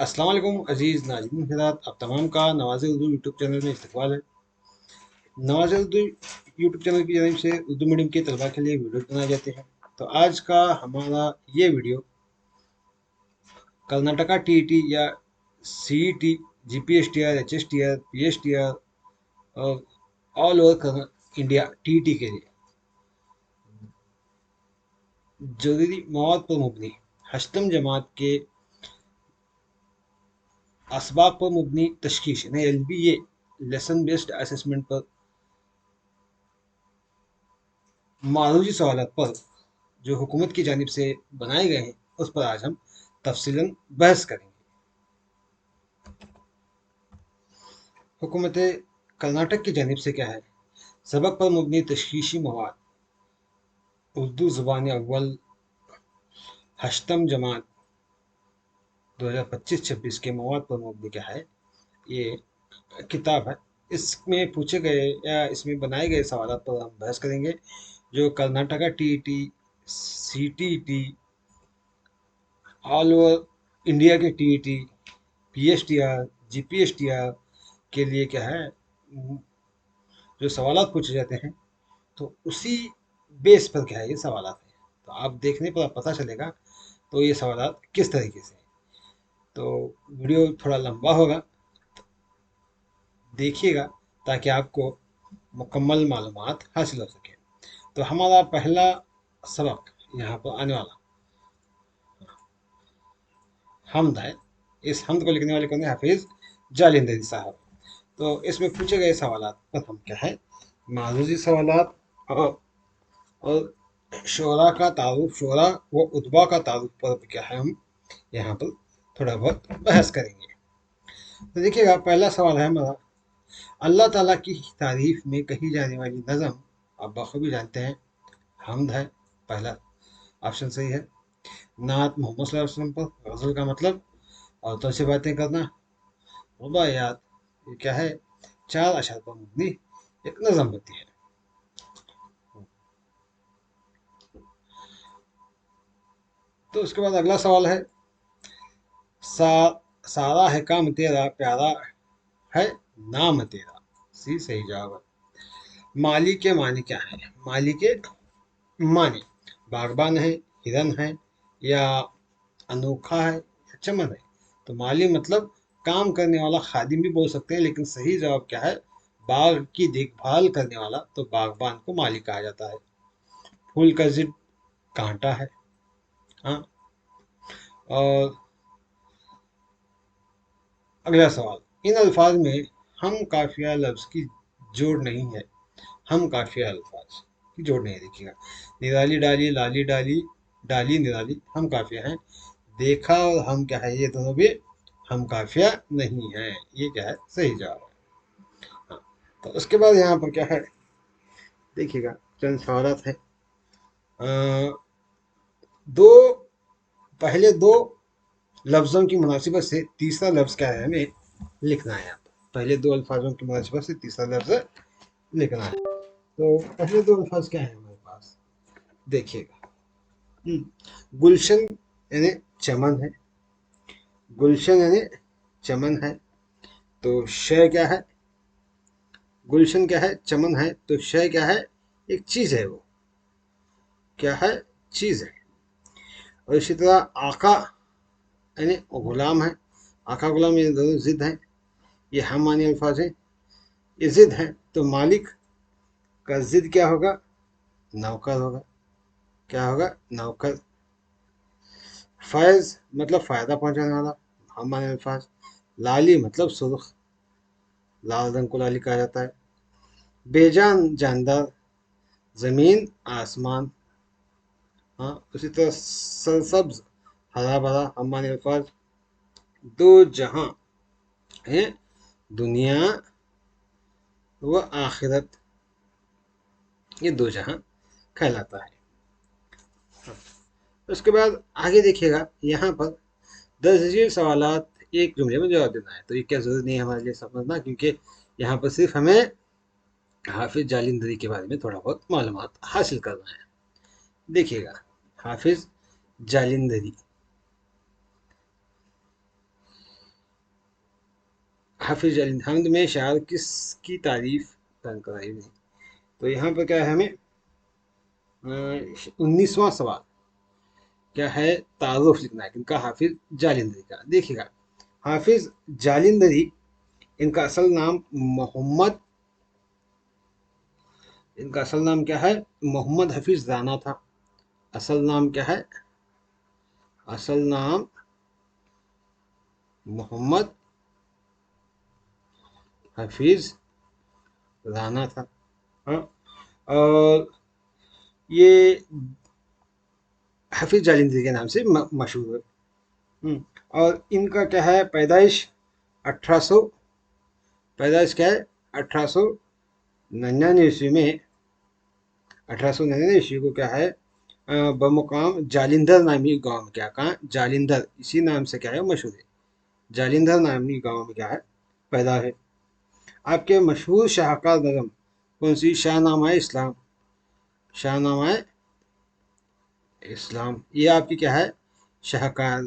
अस्सलाम वालेकुम अजीज़ नाज़रीन हज़रात, आप तमाम का नवाज़ उर्दू यूट्यूब चैनल में इस्तकबाल है। नवाज़ उर्दू यूट्यूब चैनल की जानिब से उर्दू मीडियम के तलबा के लिए वीडियो बनाए जाते हैं। तो आज का हमारा ये वीडियो कर्नाटका टीईटी या सीईटी, जीपीएसटीआर, एचएसटीआर, पीएसटीआर और ऑल ओवर इंडिया टीईटी के लिए जरूरी मवाद पर मुबनी हश्तम जमात के असबाब पर मुबनी तशखीश यानी LBA लेसन बेस्ड असेसमेंट पर मारूजी सवाल पर जो हुकूमत की जानिब से बनाए गए हैं उस पर आज हम तफसीलन बहस करेंगे। हुकूमत कर्नाटक की जानिब से क्या है, सबक पर मुबनी तशखीशी मवाद, उर्दू ज़ुबान अव्वल हश्तम जमात 2025-26 के मवाद पर मुबनी क्या है, ये किताब है। इसमें पूछे गए या इसमें बनाए गए सवाल पर हम बहस करेंगे। जो Karnataka TET, CTET, all over India के टीईटी, पीएसटीआर, जीपीएसटीआर के लिए क्या है, जो सवाल पूछे जाते हैं तो उसी बेस पर क्या है ये सवाल हैं। तो आप देखने पर पता चलेगा तो ये सवाल किस तरीके से। तो वीडियो थोड़ा लंबा होगा, देखिएगा ताकि आपको मुकम्मल मालूमात हासिल हो सके। तो हमारा पहला सबक यहाँ पर आने वाला हमद है। इस हमद को लिखने वाले कौन है? हाफिज जालिंदरी साहब। तो इसमें पूछे गए सवाल पर हम क्या है, मारूजी सवाल और शोरा का तारुफ, शोरा व उतबा का तारुफ पर क्या है, हम यहाँ पर थोड़ा बहुत बहस करेंगे। तो देखिएगा, पहला सवाल है हमारा, अल्लाह ताला की तारीफ में कही जाने वाली नज़म आप बखूबी जानते हैं हमद है। पहला ऑप्शन सही है। नात मोहम्मद सल्लल्लाहु अलैहि वसल्लम पर गज़ल का मतलब, औरतों से बातें करना, रुबायात, ये क्या है, चार अशर पर मुबनी एक नज़म होती है। तो उसके बाद अगला सवाल है, सा सारा है काम तेरा, प्यारा है नाम तेरा। सी सही जवाब है। माली के मानी क्या है? माली के मानी बागबान है, हिरन है, या अनोखा है, या चमन है। तो माली मतलब काम करने वाला, खादिम भी बोल सकते हैं, लेकिन सही जवाब क्या है, बाग की देखभाल करने वाला। तो बागबान को माली कहा जाता है। फूल का जिड कांटा है। हाँ। और अगला सवाल, इन अल्फाज में हम काफिया लफ्ज की जोड़ नहीं है। हम काफिया अल्फाज की जोड़ नहीं है। देखिएगा, निराली डाली, लाली डाली, डाली निराली, हम काफिया हैं। देखा और हम क्या है, ये दोनों भी हम काफिया नहीं है। ये क्या है, सही जवाब है। हाँ। तो उसके बाद यहाँ पर क्या है, देखिएगा चंद सवाल है। दो पहले दो लफ्ज़ों की मुनासिबत से तीसरा लफ्ज़ क्या है, हमें लिखना है। यहाँ पर पहले दो अल्फाजों की मुनासिबत से तीसरा लफ्ज़ लिखना है। तो पहले दो अल्फाज क्या है हमारे पास, देखिएगा। गुलशन यानी चमन है। गुलशन यानी चमन है। तो शय क्या है, गुलशन क्या है, चमन है, तो शय क्या है, एक चीज़ है। वो क्या है, चीज़ है। और इसी तरह आका यानी गुलाम है। आका गुलाम ये दोनों जिद हैं, ये हम मानी अल्फाज हैं, ये जिद हैं। तो मालिक का जिद क्या होगा, नौकर होगा। क्या होगा, नौकर। फैज़ मतलब फ़ायदा पहुंचाने वाला, हम माने अल्फाज। लाली मतलब सुर्ख, लाल रंग को लाली कहा जाता है। बेजान जानदार, ज़मीन आसमान। हाँ, उसी तरह सरसब्ज हरा भरा, हम माने अल्फाज। दो जहां है, दुनिया व आखिरत, ये दो जहां कहलाता है। हाँ। उसके बाद आगे देखिएगा, यहाँ पर 10 सवालात एक जुमले में जवाब देना है। तो ये क्या जरूरी नहीं है हमारे लिए समझना, क्योंकि यहाँ पर सिर्फ हमें हाफिज जालिंदरी के बारे में थोड़ा बहुत मालूमात हासिल करना है। देखिएगा, हाफिज जालिंदरी حافظ جالند حمد میں شاعر کس کی تعریف بیان کرائی نہیں. تو یہاں پر کیا ہے ہمیں 19واں سوال کیا ہے تعارف لکھنا ہے ان کا حافظ جالندری کا. دیکھیے گا حافظ جالندری ان کا اصل نام محمد کیا ہے محمد حفیظ رانا تھا. اصل نام کیا ہے اصل نام محمد حفیظ رانا تھا. ہاں اور یہ حفیظ جالندری کے نام سے مشہور ہے. اور ان کا کیا ہے پیدائش 1899 عیسوی میں 1899 عیسوی کو کیا ہے بمقام جالندھر نامی گاؤں میں کہاں جالندھر اسی نام سے کیا ہے مشہور ہے. جالندھر نامی گاؤں میں کیا ہے پیدا ہے. آپ کے مشہور شاہکار نظم کون سی؟ شاہ نامہ اسلام یہ آپ کی کیا ہے شاہکار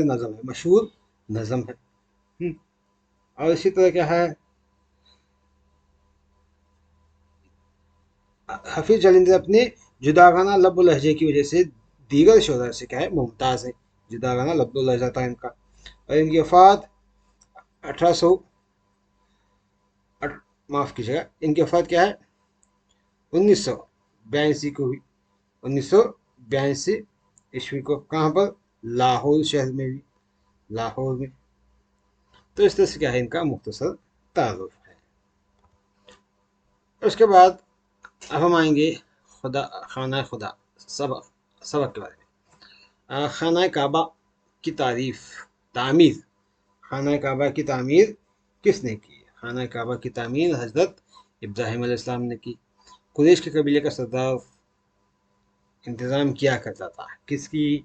نظم ہے، مشہور نظم ہے. اور اسی طرح کیا ہے حفیظ جالندھری اپنے جداگانہ لب و لہجے کی وجہ سے دیگر شعراء سے کیا ہے ممتاز ہے. جداگانہ لب و لہجہ تھا ان کا. اور ان کی وفات 1982 کو ہوئی. 1982 عیسوی کو. کہاں پر؟ لاہور شہر میں بھی، لاہور میں. تو اس طرح سے کیا ہے ان کا مختصر تعارف ہے. اس کے بعد اب ہم آئیں گے خانہ خدا سبق کے بارے میں. خانہ کعبہ کی تعمیر خانہ کعبہ کی تعمیر کس نے کی؟ خانہ کعبہ کی تعمیر حضرت ابراہیم علیہ السلام نے کی. قریش کے قبیلے کا سردار انتظام کیا کرتا تھا کس کی؟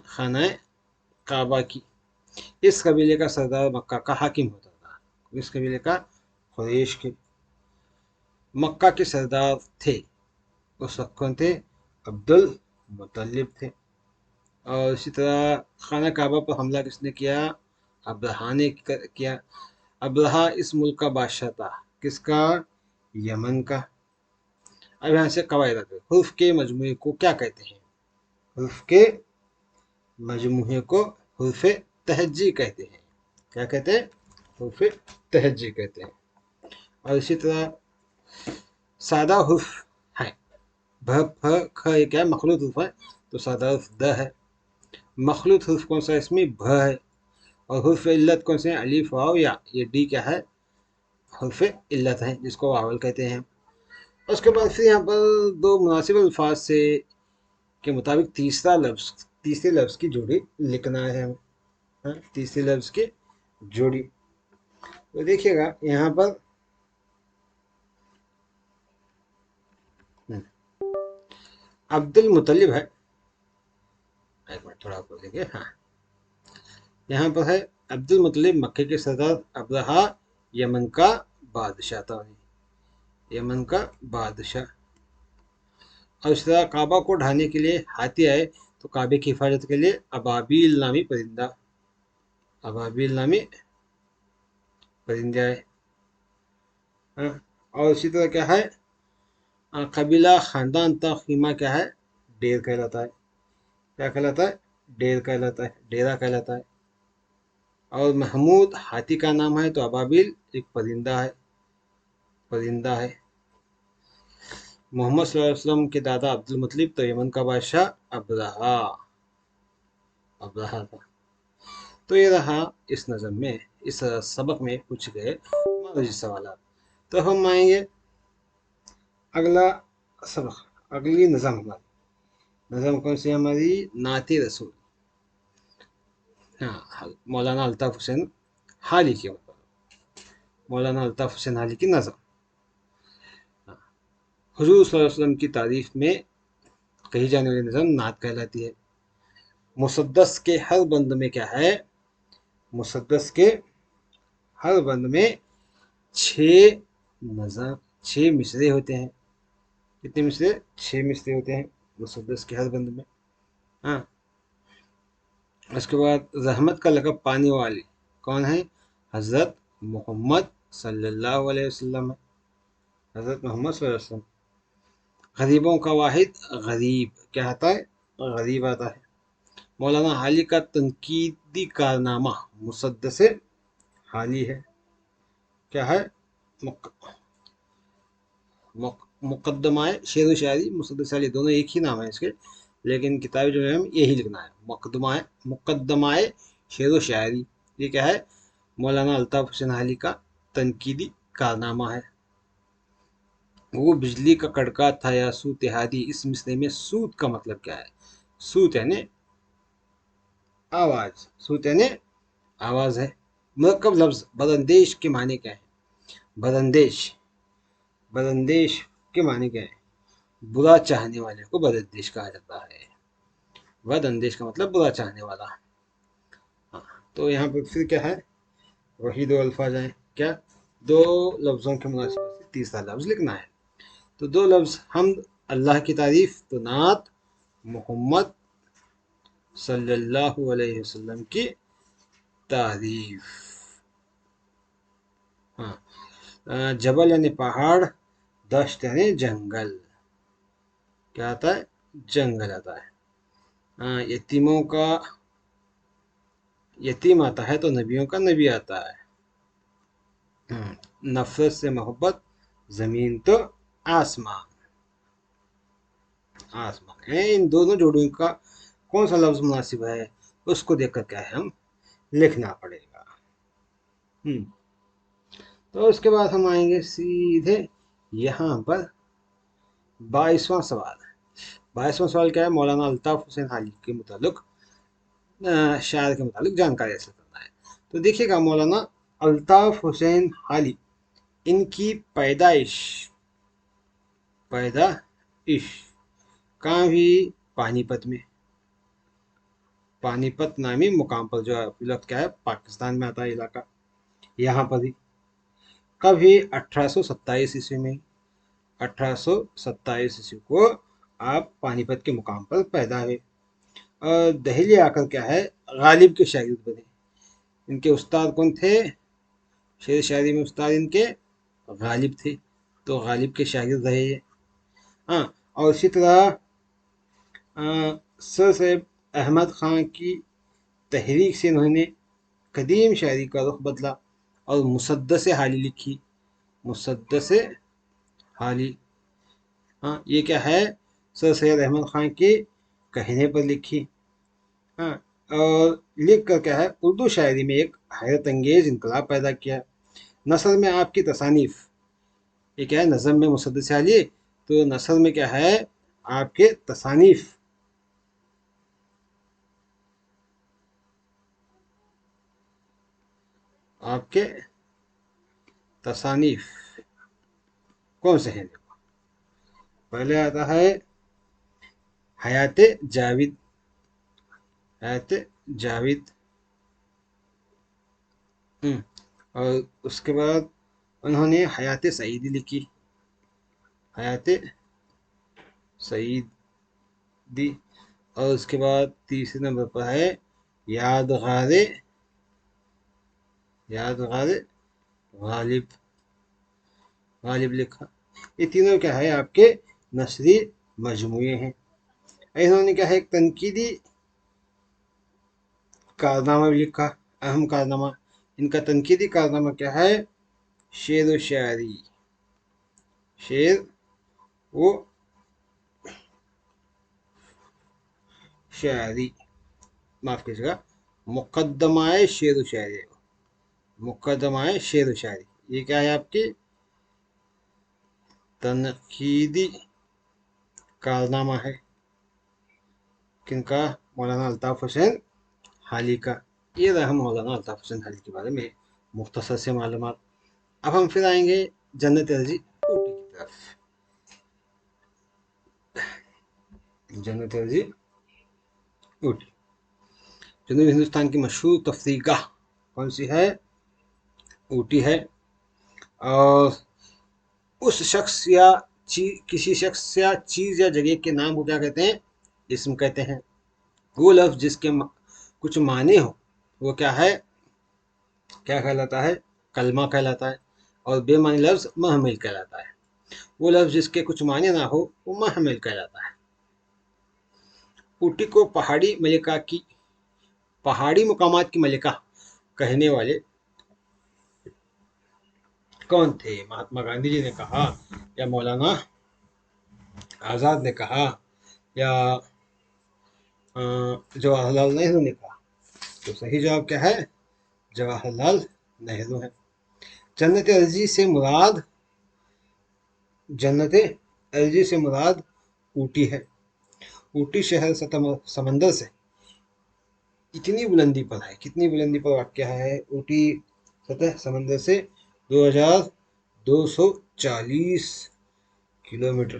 خانہ کعبہ کی. اس قبیلے کا سردار مکہ کا حاکم ہوتا تھا. اس قبیلے کا قریش کے مکہ کے سردار تھے اس وقت. کون تھے؟ عبد المطلب تھے. اور اسی طرح خانہ کعبہ پر حملہ کس نے کیا؟ ابرہا نے کیا. ابرہا اس ملک کا بادشاہ تھا. کس کا؟ یمن کا. اب یہاں سے قواعد آتے ہیں. حروف کے مجموعے کو کیا کہتے ہیں؟ حروف کے مجموعے کو حروف تہجی کہتے ہیں. کیا کہتے ہیں؟ حروف تہجی کہتے ہیں. اور اسی طرح سادہ حروف ہے ب ف خ یہ کیا ہے مخلوط حروف ہے تو سادہ حرف د ہے. مخلوط حروف کون سا؟ اس میں ب ہے. اور حرف علت کون سے ہیں؟ الف واو یا. یہ ڈی کیا ہے حرف علت ہے جس کو واول کہتے ہیں. اس کے بعد پھر یہاں پر دو مناسب الفاظ سے کے مطابق تیسرے لفظ کی جوڑی لکھنا ہے ہمیں. تیسرے لفظ کی جوڑی تو دیکھیے گا یہاں پر عبد المطلب ہے. ایک منٹ تھوڑا آپ لیں گے. یہاں پر ہے عبد المطلب مکے کے سردار. ابرہا یمن کا بادشاہ تھا. یمن کا بادشاہ. اور اس طرح کعبہ کو ڈھانے کے لیے ہاتھی آئے تو کعبے کی حفاظت کے لیے ابابیل نامی پرندے آئے. اور اسی طرح کیا ہے قبیلہ خاندان خیمہ کیا ہے ڈیر کہلاتا ہے. کیا کہلاتا ہے؟ ڈیرا کہلاتا ہے. اور محمود ہاتھی کا نام ہے تو ابابیل ایک پرندہ ہے. محمد صلی اللہ علیہ وسلم کے دادا عبد المطلب تو یمن کا بادشاہ ابرہا تھا. تو یہ رہا اس نظم میں اس سبق میں پوچھے گئے معروضی سوالات. تو ہم آئیں گے اگلا سبق. اگلی نظم کون سی ہماری؟ نعت رسول. مولانا الطاف حسین حالی کی نظم. حضور صلی اللہ علیہ وسلم کی تعریف میں کہی جانے والی نظم نعت کہلاتی ہے. مسدس کے ہر بند میں کیا ہے؟ مسدس کے ہر بند میں 6 مصرے ہوتے ہیں. کتنے مصرے؟ 6 مصرے ہوتے ہیں مسدس کے ہر بند میں. اس کے بعد رحمت کا لقب پانے والی کون ہے؟ حضرت محمد صلی اللہ علیہ وسلم ہے، حضرت محمد صلی اللہ علیہ وسلم۔ غریبوں کا واحد غریب کیا آتا ہے؟ غریب آتا ہے۔ مولانا حالی کا تنقیدی کارنامہ مسدس حالی ہے، کیا ہے؟ مقدمہ شعر و شاعری، مسدس حالی، دونوں ایک ہی نام ہے اس کے، لیکن کتاب جو ہے یہی لکھنا ہے، مقدمہ شعر و شاعری۔ یہ کیا ہے؟ مولانا الطاف حسین حالی کا تنقیدی کارنامہ ہے۔ وہ بجلی کا کڑکا تھا یا سوت ہادی، اس مصرے میں سوت کا مطلب کیا ہے؟ سوت یعنی آواز، سوت یعنی آواز ہے۔ مرکب لفظ بداندیش کے معنی کیا ہے؟ بداندیش کے معنی کیا ہے؟ برا چاہنے والے کو بداندیش کہا جاتا ہے۔ بداندیش کا مطلب برا چاہنے والا۔ تو یہاں پر پھر کیا ہے؟ وہی دو الفاظ ہیں، کیا؟ دو لفظوں کے مناسبت سے تیسرا لفظ لکھنا ہے۔ تو دو لفظ، حمد اللہ کی تعریف، تو نعت محمد صلی اللہ علیہ وسلم کی تعریف۔ جبل یعنی پہاڑ، دشت یعنی جنگل، کیا آتا ہے؟ جنگل آتا ہے۔ یتیموں کا یتیم آتا ہے تو نبیوں کا نبی آتا ہے۔ نفرت سے محبت، زمین تو آسمان ہے۔ ان دونوں جوڑوں کا کون سا لفظ مناسب ہے، اس کو دیکھ کر کیا ہے ہم لکھنا پڑے گا۔ تو اس کے بعد ہم آئیں گے سیدھے یہاں پر 22واں سوال۔ 22واں سوال کیا ہے؟ مولانا الطاف حسین حالی کے متعلق، شاعر کے متعلق جانکاری حاصل کرنا ہے۔ تو دیکھیے گا، مولانا الطاف حسین حالی، ان کی پیدائش کہاں ہوئی؟ پانی پت نامی مقام پر، جو کیا ہے؟ پاکستان میں آتا ہے علاقہ، یہاں پر ہی۔ کب ہی؟ 1827 عیسوی میں، 1827 عیسوی کو آپ پانی پت کے مقام پر پیدا ہوئے، اور دہلی آ کر کیا ہے؟ غالب کے شاگرد بنے۔ ان کے استاد کون تھے؟ شعر شاعری میں استاد ان کے غالب تھے، تو غالب کے شاگرد رہے یہ۔ اور اسی طرح سر سید احمد خان کی تحریک سے انہوں نے قدیم شاعری کا رخ بدلا اور مسدس حالی لکھی۔ مسدس حالی، یہ کیا ہے؟ سر سید احمد خان کے کہنے پر لکھی، اور لکھ کر کیا ہے؟ اردو شاعری میں ایک حیرت انگیز انقلاب پیدا کیا۔ نثر میں آپ کی تصانیف، یہ کیا ہے؟ نظم میں مسدس حالی، تو نثر میں کیا ہے؟ آپ کے تصانیف۔ آپ کے تصانیف کون سے ہیں؟ پہلے آتا ہے حیات جاوید، اور اس کے بعد انہوں نے حیات سعیدی لکھی، حیات سعیدی، اور اس کے بعد تیسرے نمبر پر ہے یادغار غالب لکھا۔ یہ تینوں کیا ہے؟ آپ کے نثری مجموعے ہیں۔ انہوں نے کیا ہے؟ ایک تنقیدی کارنامہ بھی لکھا، اہم کارنامہ۔ ان کا تنقیدی کارنامہ کیا ہے؟ شعر و شاعری، معاف کیجیے گا، مقدمہ شعر و شاعری، یہ کیا ہے؟ آپ کی تنقیدی کارنامہ ہے، کن کا؟ مولانا الطاف حسین حالی کا۔ یہ رہا مولانا الطاف حسین حالی کے بارے میں مختصر سے معلومات۔ اب ہم پھر آئیں گے جنت ارضی اوٹی کی طرف۔ جنت ارضی اوٹی جنوبی ہندوستان کی مشہور تفریح گاہ کون سی ہے؟ اوٹی ہے۔ اور اس شخص یا کسی شخص یا چیز یا جگہ کے نام کو کیا کہتے ہیں؟ اسم کہتے ہیں۔ وہ لفظ جس کے کچھ معنی ہو، وہ کیا ہے؟ کیا کہلاتا ہے؟ کلمہ کہلاتا ہے، اور بے معنی لفظ محمل کہلاتا ہے۔ وہ لفظ جس کے کچھ معنی نہ ہو وہ محمل کہلاتا ہے۔ اوٹی کو پہاڑی مقامات کی ملکہ کہنے والے کون تھے؟ مہاتما گاندھی جی نے کہا، یا مولانا آزاد نے کہا، یا جواہر لال نہرو نے کہا؟ تو صحیح جواب کیا ہے؟ جواہر لال نہرو ہے۔ جنت ارضی سے مراد اوٹی ہے۔ اوٹی شہر سمندر سے اتنی بلندی پر ہے، کتنی بلندی پر واقع ہے؟ اوٹی سطح سمندر سے 2240 کلومیٹر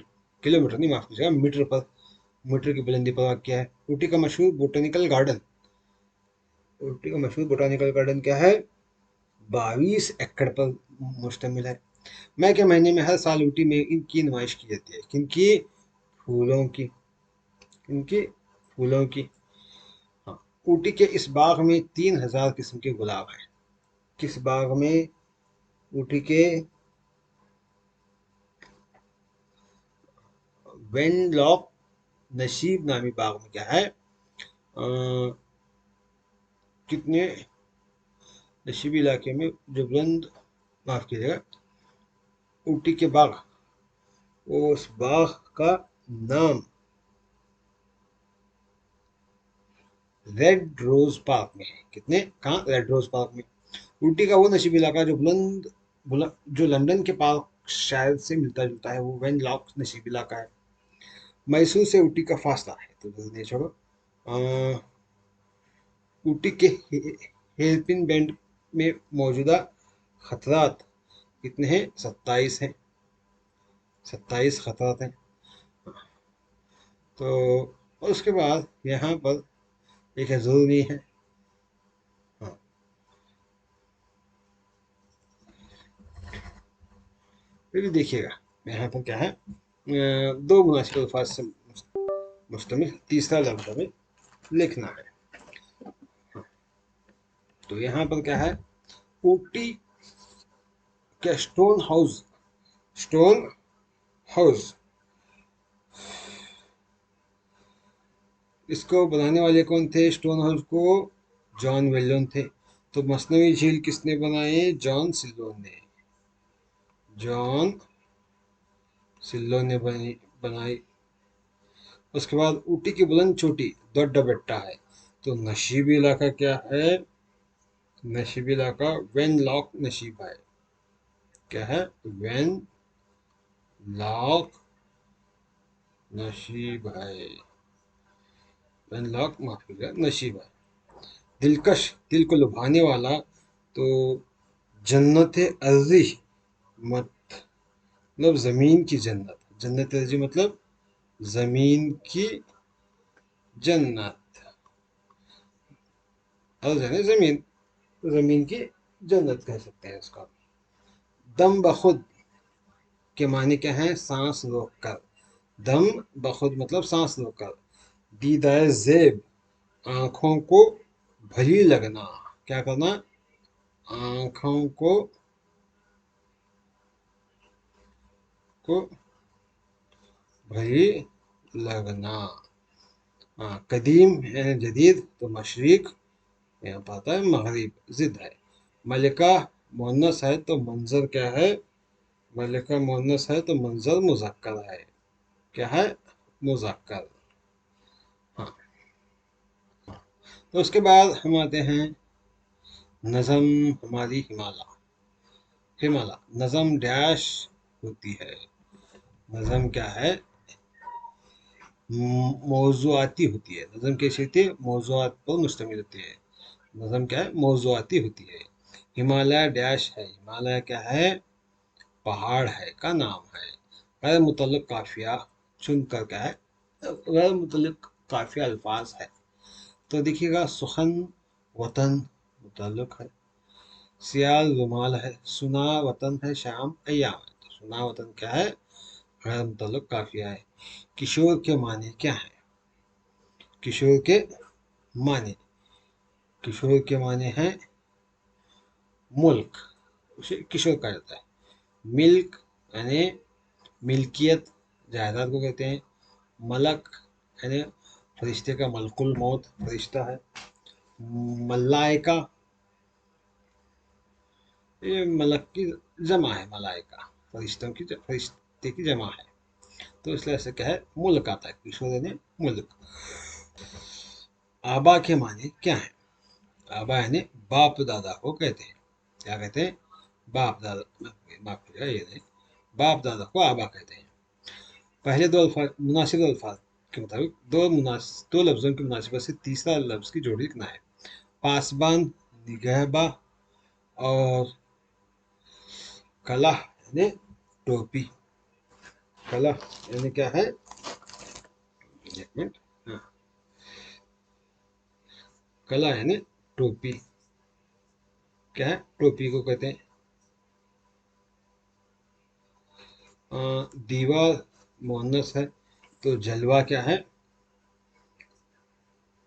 نہیں، معاف کیجیے گا، میٹر کی بلندی پر واقع ہے۔ اوٹی کا مشہور بوٹینیکل گارڈن کیا ہے؟ 22 ایکڑ پر مشتمل ہے۔ مئی کے مہینے میں ہر سال اوٹی میں ان کی نمائش کی جاتی ہے۔ کن کی؟ پھولوں کی۔ ہاں، اوٹی کے اس باغ میں 3000 قسم کے گلاب ہیں۔ کس باغ میں؟ اوٹی کے وین لاک نشیب نامی باغ میں کیا ہے؟ کتنے نشیبی علاقے میں جو بلند، معاف کیجیے گا، اوٹی کے باغ، اس باغ کا نام ریڈ روز پارک میں ہے۔ کہاں؟ ریڈ روز پارک میں۔ اوٹی کا وہ نشیبی علاقہ جو لندن کے پارک شاید سے ملتا جلتا ہے، وہ وین لاک نشیبی علاقہ ہے۔ میسور سے اوٹی کا فاصلہ ہے، تو جلدی چھوڑو۔ اوٹی کے ہیئر پن بینڈ میں موجودہ خطرات کتنے ہیں؟ 27 ہیں۔ 27 خطرات ہیں۔ تو اس کے بعد یہاں پر ایک ضروری ہے، ہاں، پھر دیکھیے گا یہاں پر کیا ہے، 2 مناسب الفاظ سے مشتمل تیسرا لفظ ہمیں لکھنا ہے۔ تو یہاں پر کیا ہے؟ اوٹی کا اسٹون ہاؤس، اس کو بنانے والے کون تھے؟ اسٹون ہاؤس کو جان ویلون تھے۔ تو مصنوعی جھیل کس نے بنائی؟ جان سلو نے بنائی۔ اس کے بعد اوٹی کی بلند چوٹی دوڈا بیٹا ہے۔ تو نشیبی علاقہ کیا ہے؟ نشیبی علاقہ وین لاک نشیب ہے۔ کیا ہے؟ وین لاک نشیب ہے۔ وین لاک نشیب ہے۔ دلکش، دل کو لبھانے والا، تو جنت ارضی مطلب زمین کی جنت، جنت ارضی مطلب زمین کی جنت، ارض ہے نا زمین کی جنت کہہ سکتے ہیں اس کا۔ دم بخود کے معنی کیا ہیں؟ سانس روک کر۔ دم بخود مطلب سانس روک کر۔ دیدہ زیب، آنکھوں کو بھلی لگنا، کیا کرنا؟ آنکھوں کو بھلی لگنا۔ قدیم یعنی جدید، تو مشرق یہاں پر آتا ہے، مغرب ضد ہے۔ ملکہ مؤنث ہے تو منظر کیا ہے؟ ملکہ مؤنث ہے تو منظر مذکر ہے۔ کیا ہے؟ مذکر۔ ہاں، تو اس کے بعد ہم آتے ہیں نظم ہماری ہمالا۔ نظم ڈیش ہوتی ہے؟ نظم کیا ہے؟ موضوعاتی ہوتی ہے۔ نظم کیسی ہوتی ہے؟ موضوعات پر مشتمل ہوتی ہے۔ نظم کیا ہے؟ موضوعاتی ہوتی ہے۔ ہمالیہ ڈیش ہے؟ ہمالیہ کیا ہے؟ پہاڑ ہے کا نام ہے۔ غیر متعلق قافیہ چن کر کیا ہے؟ غیر متعلق قافیہ الفاظ ہے۔ تو دیکھیے گا، سخن وطن متعلق ہے، سیال رومال ہے، سنا وطن ہے، شام ایام ہے۔ تو سنا وطن کیا ہے؟ غیر متعلق قافیہ ہے۔ کشور کے معنی کیا ہے؟ کشور کے معنی ہیں मुल्क, उसे किशोर कहा जाता है। मिल्क यानी मिल्कियत, जायदाद को कहते हैं। मलक यानी फरिश्ते का, मलकुल मौत फरिश्ता है। मलाइका, ये मलक की जमा है, मलाइका फरिश्तों की, फरिश्ते की जमा है। तो इसलिए ऐसे क्या है, मुल्क आता है, किशोर यानी मुल्क। आबा के माने क्या है? आबा यानी बाप दादा को कहते हैं। क्या कहते हैं? बाप दादा, माफ कीजिएगा, ये नहीं, बाप दादा को आबा कहते हैं। पहले दो अल्फाज, मुनासिब अल्फाज के मुताबिक दो लफ्जों की मुनासिबत से तीसरा लफ्ज की जोड़ी लिखना है। पासबान, निगहबा और कला यानी टोपी। कला यानी क्या है, एक मिनट, हाँ, कला यानी टोपी। क्या है? टोपी को कहते हैं। दीवा मुअन्नस है, तो जलवा क्या है?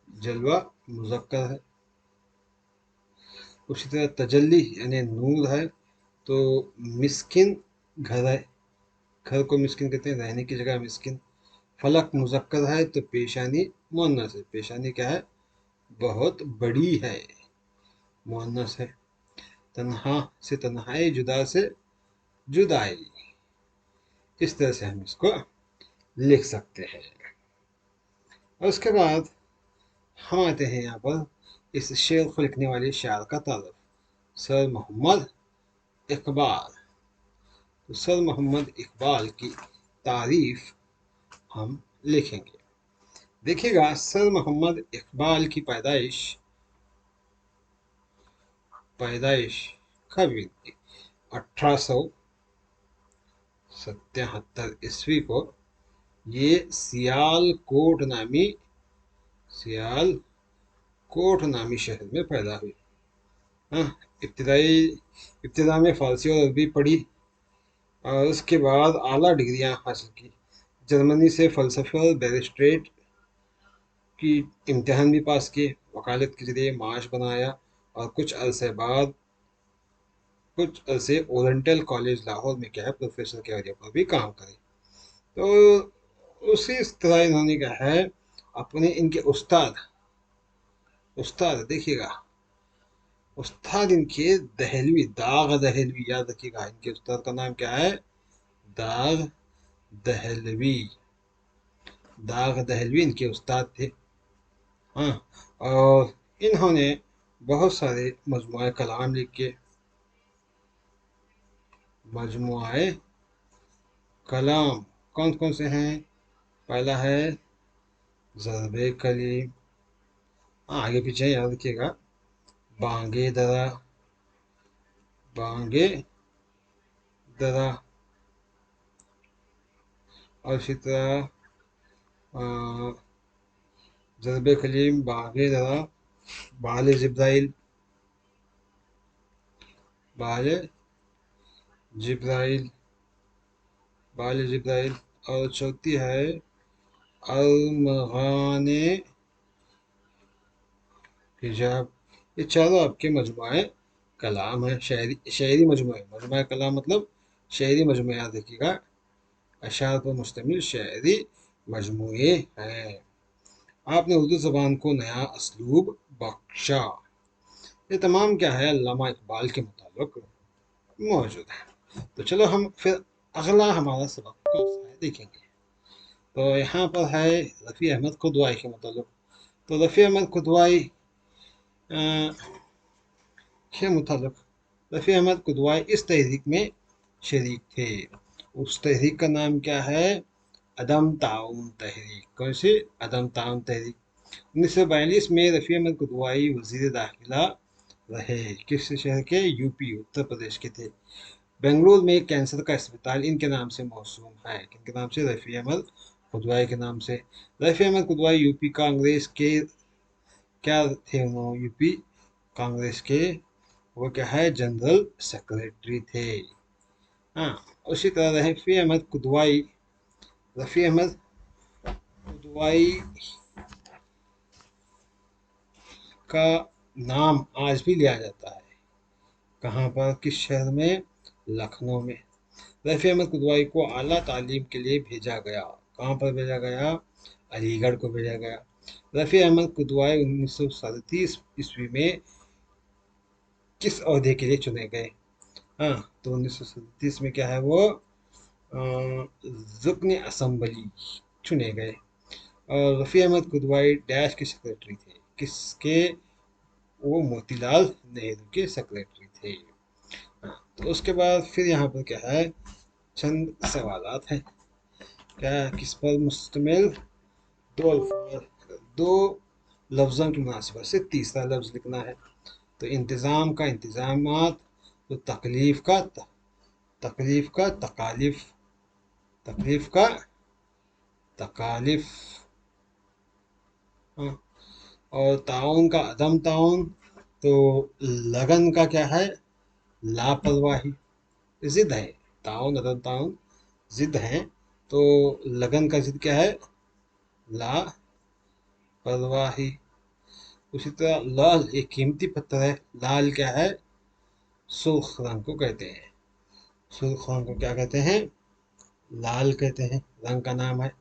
जलवा मुज़क्कर है। उसी तरह तजल्ली यानी नूर है, तो मिस्किन घर है, घर को मिस्किन कहते हैं, रहने की जगह मिस्किन। फलक मुज़क्कर है, तो पेशानी मुअन्नस है, पेशानी क्या है? बहुत बड़ी है, मुअन्नस है। तन्हा से तन्हाई, जुदा से जुदाई। इस तरह से हम इसको लिख सकते हैं। और उसके बाद हम आते हैं यहाँ पर इस शेर को लिखने वाले शायर का तारुफ, सर मोहम्मद इकबाल। तो सर मोहम्मद इकबाल की तारीफ हम लिखेंगे। देखिएगा, सर मोहम्मद इकबाल की पैदाइश कब हुई थी? 1877 को ये सियालकोट नामी शहर में पैदा हुई। हाँ, इब्तिदा में फ़ारसी और अरबी पढ़ी, और उसके बाद आला डिग्रियां हासिल की। जर्मनी से फ़लसफ़े और बैरिस्ट्रेट की इम्तिहान भी पास किए। वकालत के ज़रिए माश बनाया, और कुछ अरसे ओरिएंटल कॉलेज लाहौर में क्या है, प्रोफेसर के अहदे पर भी काम करे। तो उसी तरह इन्होंने क्या है, अपने इनके उस्ताद देखिएगा, उस्ताद इनके दाग दहलवी, याद रखिएगा, इनके उस्ताद का नाम क्या है? दाग दहलवी। दाग दहलवी इनके उस्ताद थे। हाँ, और इन्होंने बहुत सारे मजमुआ कलाम लिखे। मजमुआ कलाम कौन कौन से हैं? पहला है ज़रबे कलीम, हाँ आगे पीछे याद रखिएगा, बांगे दरा, बांगे दरा, और इसी तरह ज़रबे कलीम, बांगे दरा, बाल जिब्राइल, बाल जिब्राइल, बाल जिब्राइल, और चौथी है अलमगाने हिजाब। ये चारों आपके मजमुआ कलाम है, शायरी मजमुआ कलाम मतलब शायरी मजमुआ, याद रखिएगा, अशार पर मुश्तमिल शायरी मजमुए हैं। आपने उर्दू ज़बान को नया असलूब बख्शा। ये तमाम क्या है, अल्लामा इकबाल के मुताबिक मौजूद है। तो चलो हम फिर अगला हमारा सबक कौन सा है देखेंगे। तो यहाँ पर है रफ़ी अहमद खुदवाई के मुताबिक। तो रफ़ी अहमद खुदवाई के मुताबिक रफ़ी अहमद खुदवाई इस तहरीक में शरीक थे। उस तहरीक का नाम क्या है? अदम ताउन तहरीक। कौन सी? अदम ताउन तहरीक। 1942 में रफ़ी अहमद खुदवाई वज़ीर दाखिला रहे। किस शहर के? यूपी, उत्तर प्रदेश के थे। बेंगलुरु में कैंसर का अस्पताल इनके नाम से मौसूम है। किनके नाम से? रफ़ी अहमद खुदवाई के नाम से। रफ़ी अहमद खुदवाई यूपी कांग्रेस के क्या थे? उन्होंने यूपी कांग्रेस के वो क्या है, जनरल सेक्रेटरी थे। हाँ, उसी तरह रफ़ी अहमद खुदवाई का नाम आज भी लिया जाता है। कहाँ पर, किस शहर में? लखनऊ में। रफ़ी अहमद कुदवाई को आला तालीम के लिए भेजा गया। कहाँ पर भेजा गया? अलीगढ़ को भेजा गया। रफ़ी अहमद कुदवाई 1937 ईस्वी में किस अहदे के लिए चुने गए? हाँ, तो 1937 में क्या है वो, रुकन असम्बली चुने गए। और रफ़ी अहमद कुदवाई डैश के सेक्रेटरी थे, किसके? वो मोतीलाल नेहरू के सेक्रेटरी थे। हाँ, तो उसके बाद फिर यहाँ पर क्या है, चंद सवालात हैं। क्या, किस पर मुश्तमिल? दो अल्फाज, दो लफ्ज़ों की मुनासिबत से तीसरा लफ्ज़ लिखना है। तो इंतज़ाम का इंतज़ामात, तो तकलीफ का तकालिफ, तकलीफ का तकालिफ। हाँ, और ताउन का अदम ताउन, तो लगन का क्या है? लापरवाही। जिद है, ताउन अदम ताउन जिद है, तो लगन का जिद क्या है? लापरवाही। उसी तरह लाल एक कीमती पत्थर है, लाल क्या है? सुर्ख रंग को कहते हैं। सुर्ख रंग को क्या कहते हैं? लाल कहते हैं, रंग का नाम है।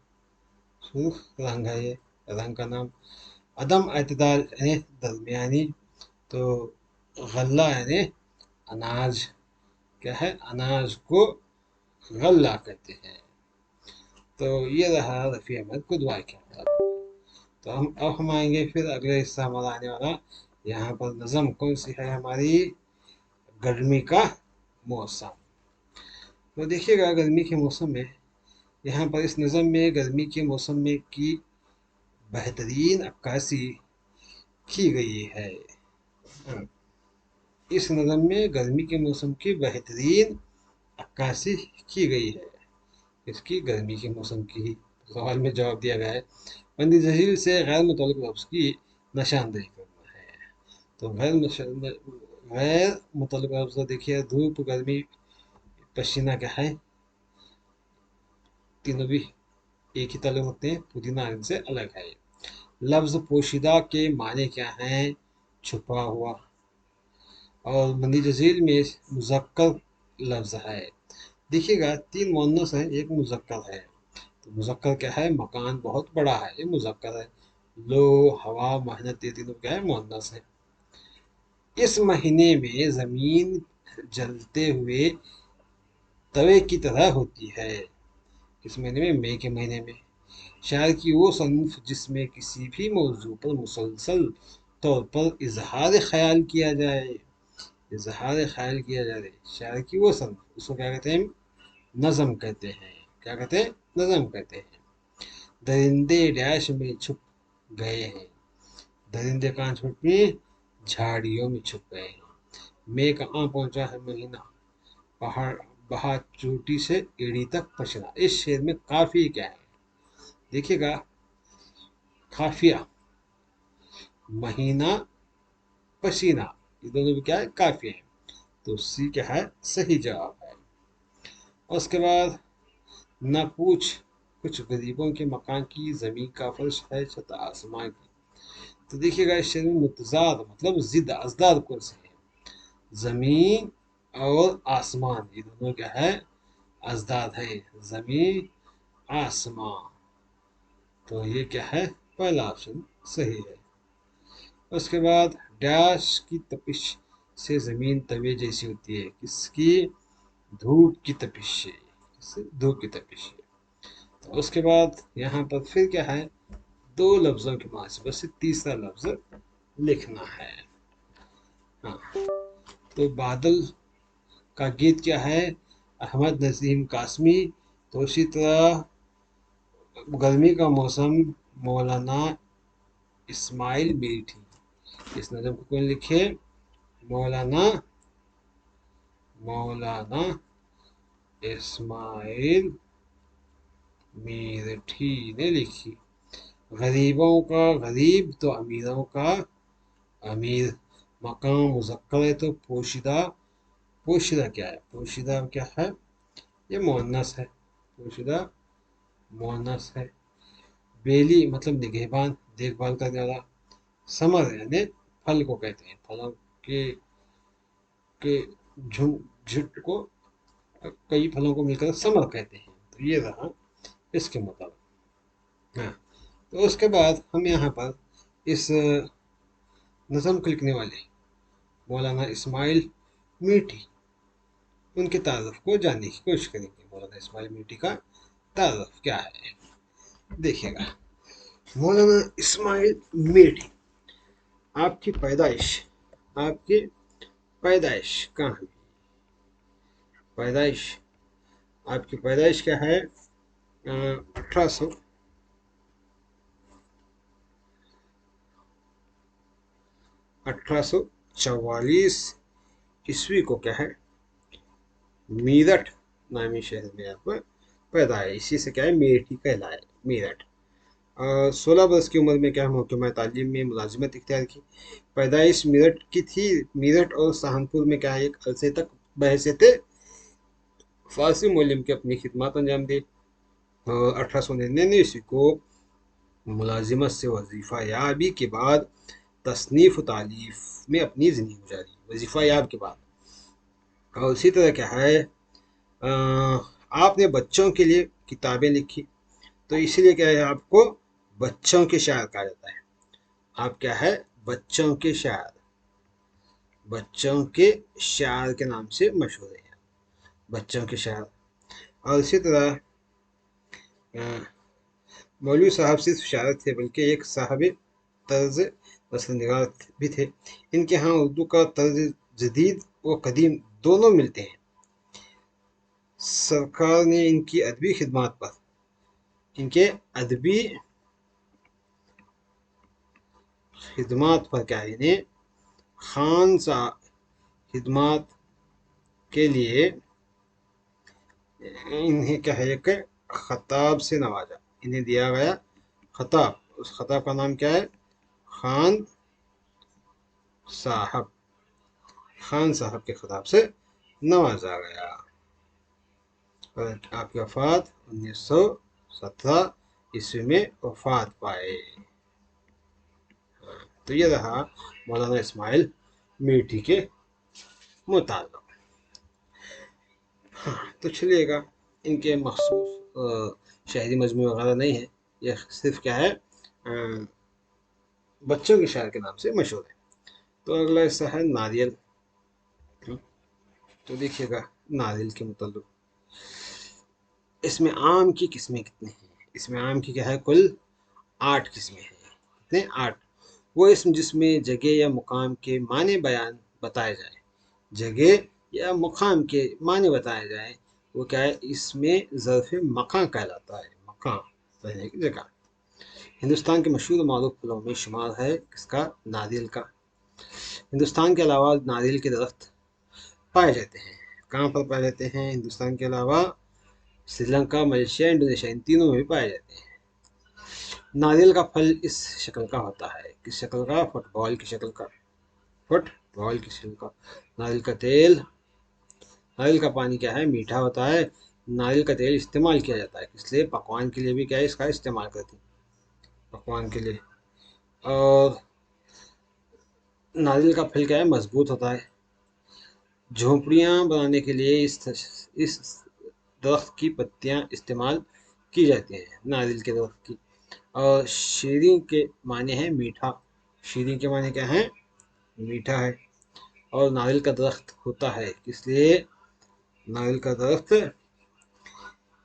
सुर्ख रंग है ये, रंग का नाम। अदम एतदाल यानी दरमियानी, तो गल्ला यानी अनाज, क्या है? अनाज को गल्ला कहते हैं। तो ये रहा रफ़ी अहमद कुदवाई के अंदर। तो हम आएंगे फिर अगले हिस्सा हमारा आने वाला, यहाँ पर नज़म कौन सी है हमारी? गर्मी का मौसम। तो देखिएगा, गर्मी के मौसम में यहाँ पर इस नज़म में गर्मी के मौसम में की बेहतरीन अक्कासी की गई है। इस नज़म में गर्मी के मौसम की बेहतरीन अक्कासी की गई है। इसकी गर्मी के मौसम की ही सवाल में जवाब दिया गया है। बंदी जहील से गैर मुतल्लिक़ लफ्ज़ की निशानदेही करना है। तो गैर मुतल्लिक़ लफ्ज़ देखिए, धूप, गर्मी, पसीना क्या है? तीनों भी एक ही ताल्लुक होते हैं, पुदीना इनसे अलग है। लफ्ज़ पोशीदा के माने क्या हैं? छुपा हुआ। और बंदी जजील में मुज़क्कर लफ्ज़ है। देखिएगा, तीन मुअन्नस हैं, एक मुज़क्कर है। तो मुज़क्कर क्या है? मकान बहुत बड़ा है, ये मुज़क्कर है। लो, हवा, मेहनत, ये तीनों क्या है? मुअन्नस है। इस महीने में ज़मीन जलते हुए तवे की तरह होती है। इस महीने में, मई के महीने में। शायर की वो सन्फ जिसमें किसी भी मौजू पर मुसलसल तौर पर इजहार ख्याल किया जाए, इजहार ख्याल किया जाए, शायर की वो सन्फ, उसको क्या कहते हैं? नज़म कहते हैं। क्या कहते हैं? नज़म कहते हैं। दरिंदे डैश में छुप गए हैं, दरिंदे कहाँ छुपे? झाड़ियों में छुप गए हैं। मैं कहाँ पहुंचा है महीना, पहाड़ बहा चोटी से एड़ी तक पछड़ा। इस शेर में काफी क्या है? देखिएगा, काफिया, महीना, पसीना, ये दोनों भी क्या है? काफी है। तो सी क्या है? सही जवाब है। और उसके बाद, न पूछ कुछ गरीबों के मकान की, जमीन का फर्श है छत आसमान की। तो देखिएगा, इस शेर में मुतजाद मतलब जिद अजदाद कौन से हैं? जमीन और आसमान, ये दोनों क्या है? अजदाद है। जमीन, आसमान, तो ये क्या है? पहला ऑप्शन सही है। उसके बाद, डैश की तपिश से ज़मीन तवे जैसी होती है, किसकी? धूप की तपिश से, किससे? धूप की तपिश से। तो उसके बाद यहाँ पर फिर क्या है? दो लफ्ज़ों की मुनासिबत से तीसरा लफ्ज़ लिखना है। हाँ, तो बादल का गीत क्या है? अहमद नसीम कासमी। तो इसी तरह गर्मी का मौसम, मौलाना इस्माइल मीठी। इस नज़म को कौन लिखे? मौलाना मौलाना इस्माइल मीठी ने लिखी। गरीबों का गरीब, तो अमीरों का अमीर। मकाम मुज़क्कर है, तो पोशीदा, पोशीदा क्या है? पोशीदा क्या है? ये मुअन्नस है, पोशीदा मुअन्नस है। बेली मतलब निगहबान, देखभाल करने वाला। समर यानी फल को कहते हैं, फलों के के झुंड को कई फलों को मिलकर समर कहते हैं। तो ये रहा इसके मुताबिक। हाँ, तो उसके बाद हम यहाँ पर इस नज़म को लिखने वाले मौलाना इस्माइल मीठी उनके तारुफ को जानने की कोशिश करेंगे। मौलाना इस्माइल मीठी का तारुफ क्या है, देखिएगा। मौलाना इस्माइल मीठी, आपकी पैदाइश कहाँ हुई? पैदाइश, आपकी पैदाइश क्या है? 1844 ईस्वी को क्या है, मीरठ नामी शहर में आप पैदा है। इसी से क्या है, मेठी कहलाए, मीरठ। 16 वर्ष की उम्र में क्या महकमा तालीम में मुलाजिमत इख्तियार की। पैदाइश मेरठ की थी। मेरठ और सहारनपुर में क्या है, एक अरसे तक बहैसियत फारसी मौलम की अपनी खिदमत अंजाम दी। और 1899 ईस्वी को मुलाजिमत से वजीफ़ा याबी के बाद तसनीफ़ तालीफ में अपनी ज़िंदगी गुजारी, वजीफ़ा याब के बाद। और इसी तरह क्या है, आपने बच्चों के लिए किताबें लिखी, तो इसीलिए क्या है, आपको बच्चों के शायर कहा जाता है। आप क्या है, बच्चों के शायर के नाम से मशहूर है, बच्चों के शायर। और इसी तरह मौलवी साहब सिर्फ शायर थे, बल्कि एक साहब तर्ज पसंदगार भी थे। इनके यहाँ उर्दू का तर्ज जदीद व कदीम दोनों मिलते हैं। सरकार ने इनकी अदबी खिदमत पर क्या है, इन्हें खान सा खिदमत के लिए इन्हें क्या है, एक खताब से नवाजा। इन्हें दिया गया खताब, उस खताब का नाम क्या है, खान साहब के खताब से नवाजा गया। और आपकी वफात 1917 ईस्वी में वफात पाए। तो ये रहा मौलाना इस्माइल मीठी के मुताबिक। हाँ, तो चलिएगा, इनके मखसूस शायरी मजमू वगैरह नहीं है, ये सिर्फ क्या है, बच्चों के शायर के नाम से मशहूर है। तो अगला हिस्सा है नारियल। तो देखिएगा नारियल के मुताबिक, इसमें आम की किस्में कितनी हैं? इसमें आम की क्या है, कुल 8 किस्में हैं। कितने? 8। वो इसम जिसमें जगह या मुकाम के माने बयान बताए जाए, जगह या मुकाम के माने बताए जाए, वो क्या है, इसमें ज़र्फ़ मकान कहलाता है। मकान, रहने की जगह। हिंदुस्तान के मशहूर मारूफ फलों में शुमार है किसका, नारियल का। हिंदुस्तान के अलावा नारियल के दरख्त पाए जाते हैं। कहाँ पर पाए जाते हैं? हिंदुस्तान के अलावा श्रीलंका, मलेशिया, इंडोनेशिया, इन तीनों में भी पाए जाते हैं। नारियल का फल इस शक्ल का होता है, किस शक्ल का? फुटबॉल की शक्ल का। नारियल का पानी क्या है, मीठा होता है। नारियल का तेल इस्तेमाल किया जाता है, इसलिए पकवान के लिए भी क्या है, इसका इस्तेमाल करते हैं, पकवान के लिए। और नारियल का फल क्या है, मजबूत होता है। झोंपड़ियाँ बनाने के लिए इस दरख्त की पत्तियाँ इस्तेमाल की जाती हैं, नारियल के दरख्त की। और शीरीं के माने हैं मीठा। शीरीं के माने क्या हैं, मीठा है। और नारियल का दरख्त होता है, इसलिए नारियल का दरख्त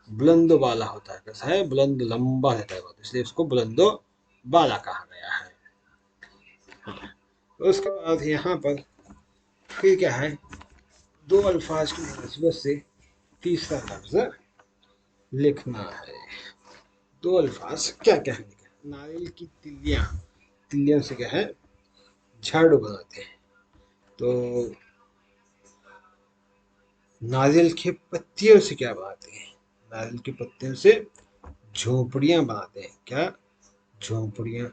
बुलंदो बाला होता है। कैसा है? बुलंद, लंबा रहता है, इसलिए उसको बुलंदो बाला कहा गया है। तो उसके बाद यहाँ पर फिर क्या है, दो अल्फाज की मुनासिबत से तीसरा लफ्ज लिखना है। दो अल्फाज क्या क्या है? नारियल की तिल्लियां से क्या है, झाड़ू बनाते हैं। तो नारियल के पत्तियों से क्या बनाते हैं? नारियल की पत्तियों से झोपड़ियां बनाते हैं। क्या? झोपड़ियां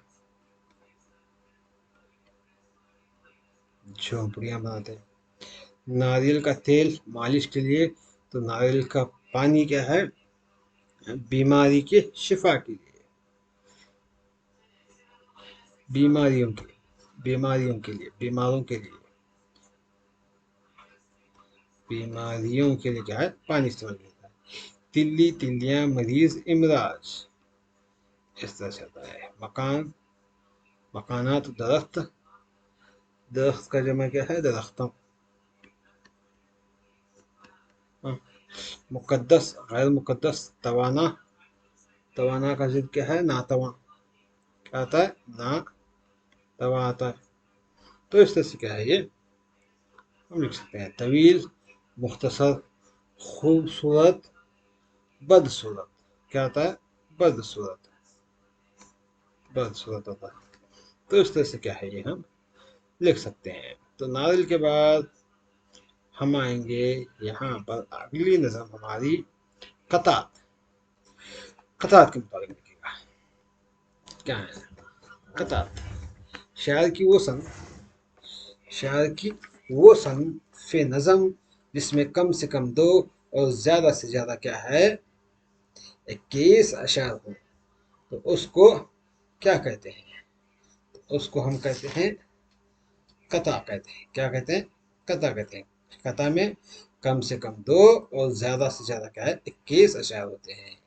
बनाते हैं। नारियल का तेल मालिश के लिए। तो नारियल का पानी क्या है, बीमारी के शिफा के लिए, बीमारों के लिए। बीमारियों के लिए क्या है, पानी इस्तेमाल करता है। तिल्ली, तिल्लियां, मरीज, इमराज, इस तरह से आता है। मकान, मकानात, दरख्त, दरख्त का जमा क्या है, दरख्तों। हाँ। मुकद्दस, गैर मुकद्दस, तवाना, तवाना का जिद क्या है, नातवा, क्या आता है, ना तवा आता है। तो इस तरह से क्या है, ये हम लिख सकते हैं। तवील, मुख्तसर, खूबसूरत, बदसूरत, क्या आता है, बदसूरत, बदसूरत आता है। तो इस तरह से क्या है, ये हम लिख सकते हैं। तो नारिल के बाद हम आएंगे यहाँ पर, अगली नज़म हमारी कतात। कतात के मुताबिक लिखिएगा, क्या है कतात। शायर की वो सन, शायर की वो फे नज़म जिसमें कम से कम दो और ज्यादा से ज्यादा क्या है, 21 अशार हो, तो उसको क्या कहते हैं, उसको हम कहते हैं कता कहते हैं। क्या कहते हैं, कता कहते हैं। कता में कम से कम दो और ज्यादा से ज्यादा क्या है, 21 अशार होते हैं।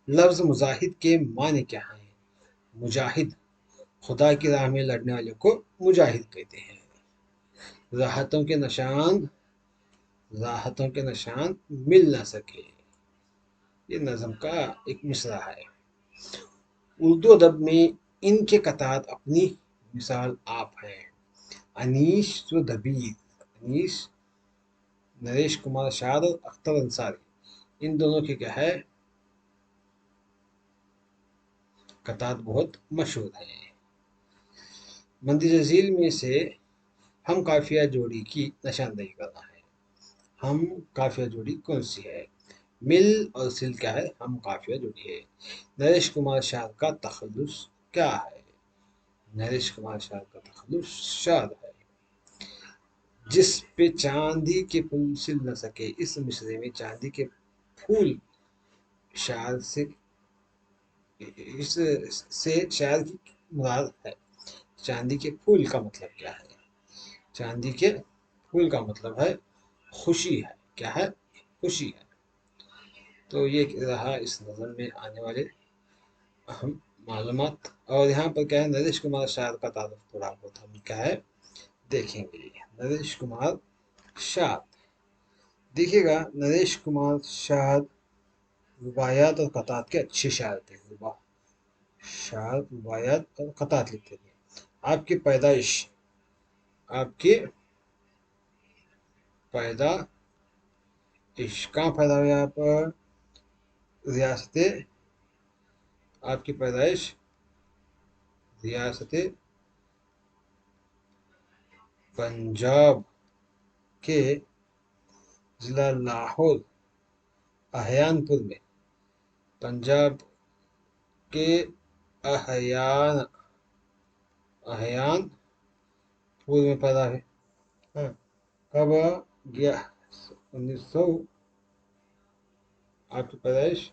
लफ्ज मुजाहिद के माने क्या है, मुजाहिद, खुदा की राह में लड़ने वाले को मुजाहिद कहते हैं। राहतों के निशान, राहतों के निशान मिल ना सके, ये नज़म का एक मिसरा है। उर्दू अदब में इनके कतात अपनी मिसाल आप हैं। अनीश व दबीर, अनीश, नरेश कुमार शाद और अख्तर अंसारी, इन दोनों के क्या है, कतात बहुत मशहूर हैं। मंदिर झील में से हम काफिया जोड़ी की निशानदेही करना है। हम काफिया जोड़ी कौन सी है, मिल और सिल क्या है, हम काफिया जोड़ी है। नरेश कुमार शाद का तखल्लुस क्या है, नरेश कुमार शाद का तखल्लुस शाद है। जिस पे चांदी के फूल सिल न सके, इस मिसरे में चांदी के फूल शायर से, इस से शायर की मुराद है। चांदी के फूल का मतलब क्या है, चांदी के फूल का मतलब है खुशी है, क्या है, खुशी है। तो ये रहा इस नज़म में आने वाले अहम मालूमात। और यहाँ पर क्या है, नरेश कुमार शायर का तारुफ थोड़ा बहुत हम क्या है देखेंगे। नरेश कुमार शाद, देखिएगा, नरेश कुमार शाद रुबायात और कतात के अच्छे शायर थे। शायर रुबायात और कतात लिखते थे। आपकी पैदाइश, आपकी पैदाइश कहाँ पैदा हुए आप, रियासत, आपकी पैदाइश रियासत पंजाब के जिला लाहौर अहयानपुर में, पंजाब के अहयान, अहयानपुर में पैदा है। हाँ, कब गया, 1900, आपकी पैदाइश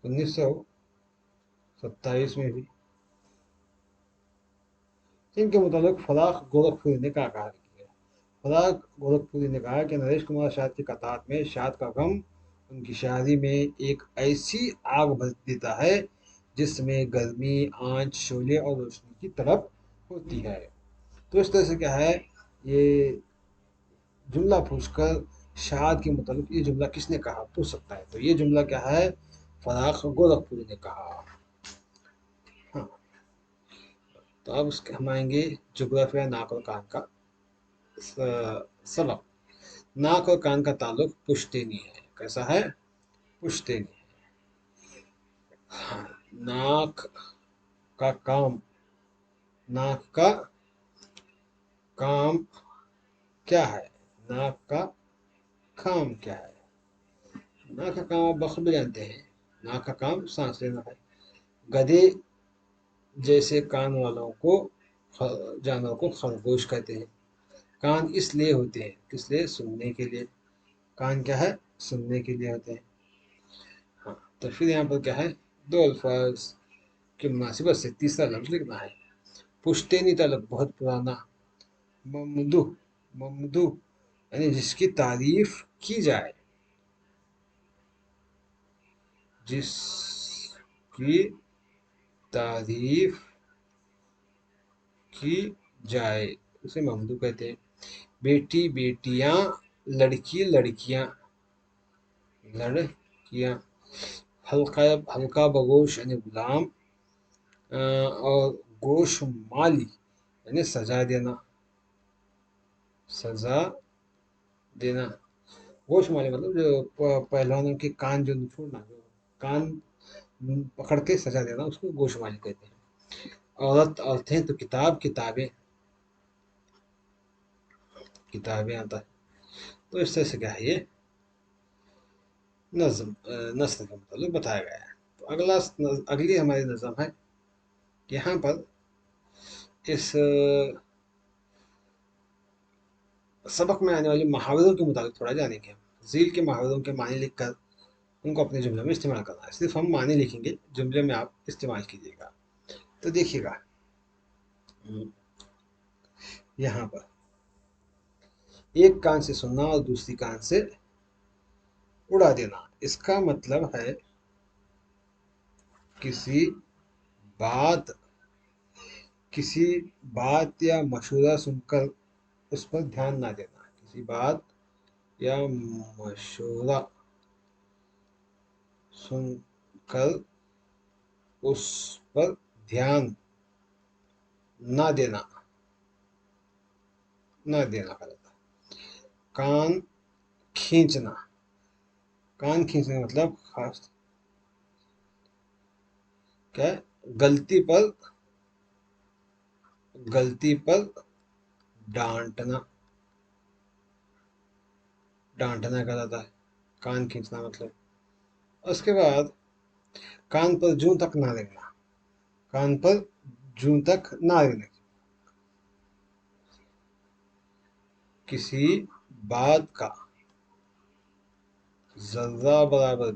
1927 में भी। इनके मुताबिक फराख गोरखपुरी ने कहा है, फराख गोरखपुरी ने कहा कि नरेश कुमार शाद की कतार में शाद का गम उनकी शायरी में एक ऐसी आग भर देता है जिसमें गर्मी, आंच, शोले और रोशनी की तलब होती है। तो इस तरह से क्या है, ये जुमला पूछकर शाद के मुताबिक ये जुमला किसने कहा पूछ सकता है। तो ये जुमला क्या है, फराख गोरखपुरी ने कहा। हाँ, तो अब उसके हम आएंगे जोग्राफिया नाक और कान का सबक। नाक और कान का ताल्लुक पुश्तैनी है, कैसा है, पुश्तैनी है। हाँ, नाक का काम, नाक का काम क्या है, नाक का काम क्या है। नाक का काम आप बखूबी जानते हैं, नाक का काम सांस लेना है। गधे जैसे कान वालों को, जानवर को खरगोश कहते हैं। कान इसलिए होते हैं, किस लिए, सुनने के लिए। कान क्या है, सुनने के लिए होते हैं। हाँ, तो फिर यहाँ पर क्या है, दो अल्फाज की मुनासिबत से तीसरा लफ्ज लिखना है। पुश्तैनी तलक बहुत पुराना, ममदू, ममदू یعنی جس کی تعریف کی جائے، جس کی تعریف کی جائے اسے ممدوح کہتے ہیں۔ بیٹی بیٹیاں، لڑکی لڑکیاں لڑکیاں، حلقہ بگوش یعنی غلام، اور گوش مالی یعنی سزا دینا، سزا دینا۔ گوش مالی مطلب جو پہلوانوں کے کان جو چھوڑنا، جو کان پکڑ کے سزا دینا، اس کو گوش مالی کہتے ہیں۔ عورتیں تو کتاب، کتابیں آتا ہے۔ تو اس طرح سے کیا ہے، یہ نظم نسل کے متعلق بتایا گیا ہے۔ تو اگلی ہماری نظم ہے، یہاں پر اس سبق میں آنے والی محاوروں کے مطابق تھوڑا جانیں گے۔ ذیل کے محاوروں کے معنی لکھ کر ان کو اپنے جملے میں استعمال کرنا ہے۔ صرف ہم معنی لکھیں گے، جملے میں آپ استعمال کیجیے گا۔ تو دیکھیے گا یہاں پر ایک کان سے سننا اور دوسری کان سے اڑا دینا، اس کا مطلب ہے کسی بات یا مشورہ سن کر اس پر دھیان نہ دینا، کسی بات یا مشورہ سن کر اس پر دھیان نہ دینا غلط ہے۔ کان کھینچنا کا مطلب خاص کیا ہے، غلطی پر ڈانٹنا غلط ہے، کان کھینچنا مطلب۔ اس کے بعد کان پر جوں تک نہ لگنا، کسی بات کا ذرہ برابر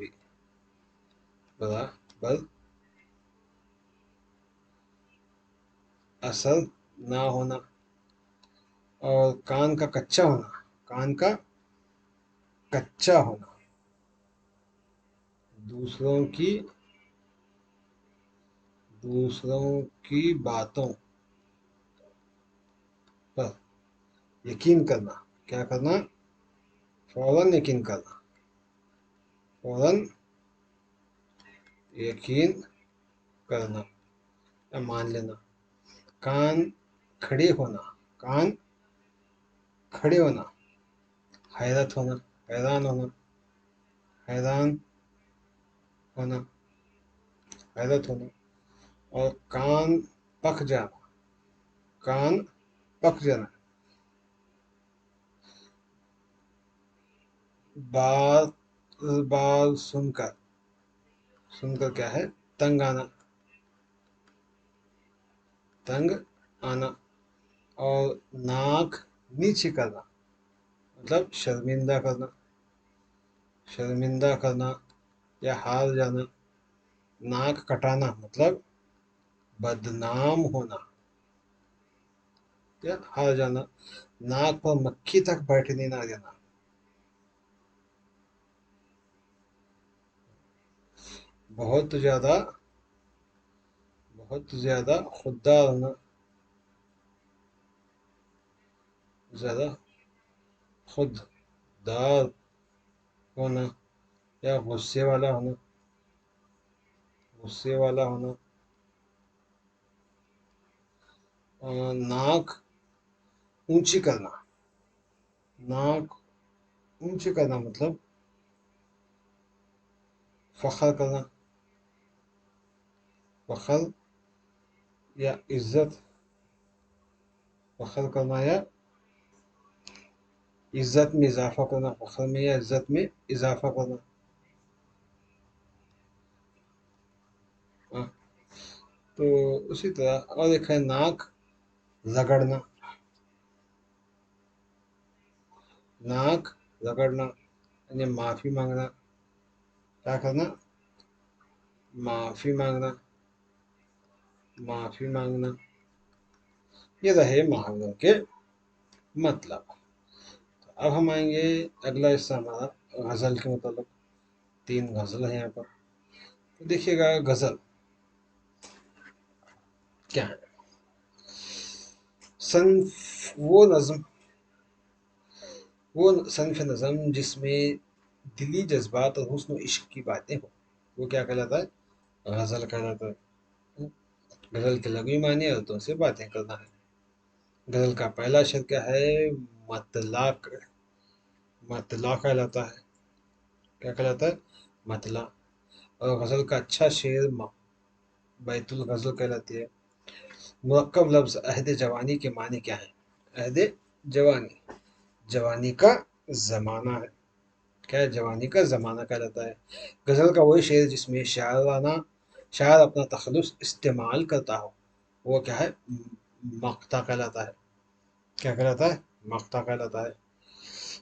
اثر نہ ہونا، اور کان کا کچا ہونا، دوسروں کی باتوں پر یقین کرنا، کیا کرنا، فوراً یقین کرنا یا مان لینا۔ کان کھڑے ہونا، حیران ہونا، اور کان پک جانا، بار سن کر کیا ہے، تنگ آنا، اور ناک نیچے کرنا مطلب شرمندہ کرنا یا ہار جانا۔ ناک کٹانا مطلب بدنام ہونا یا ہار جانا۔ ناک پر مکھی تک بیٹھنے نہ دینا، بہت زیادہ خوددار ہونا یا غصے والا ہونا۔ ناک اونچی کرنا مطلب فخر یا عزت میں اضافہ کرنا، فخر میں یا عزت میں اضافہ کرنا۔ تو اسی طرح اور ایک ہے ناک رگڑنا یعنی معافی مانگنا، کیا کرنا، معافی مانگنا۔ یہ رہے محاوروں کے مطلب۔ اب ہم آئیں گے اگلا حصہ ہمارا غزل کے متعلق. 3 غزل ہیں یہاں پر. تو دیکھیے گا غزل کیا ہے. صنف وہ صنف نظم جس میں دلی جذبات اور حسن و عشق کی باتیں ہوں وہ کیا کہلاتا ہے؟ غزل کہلاتا ہے. غزل کے لغوی معنی عورتوں سے باتیں کرنا ہے. غزل کا پہلا شعر کیا ہے؟ مطلع کہلاتا ہے. کیا کہلاتا ہے؟ مطلع. اور غزل کا اچھا شعر بیت الغزل کہلاتی ہے. مرکب لفظ عہد جوانی کے معنی کیا ہے؟ عہد جوانی، جوانی کا زمانہ ہے. کیا ہے؟ جوانی کا زمانہ کہلاتا ہے. غزل کا وہی شعر جس میں شاعر اپنا تخلص استعمال کرتا ہو وہ کیا ہے؟ مقطع کہلاتا ہے. کیا کہلاتا ہے؟ مقطع کہلاتا ہے.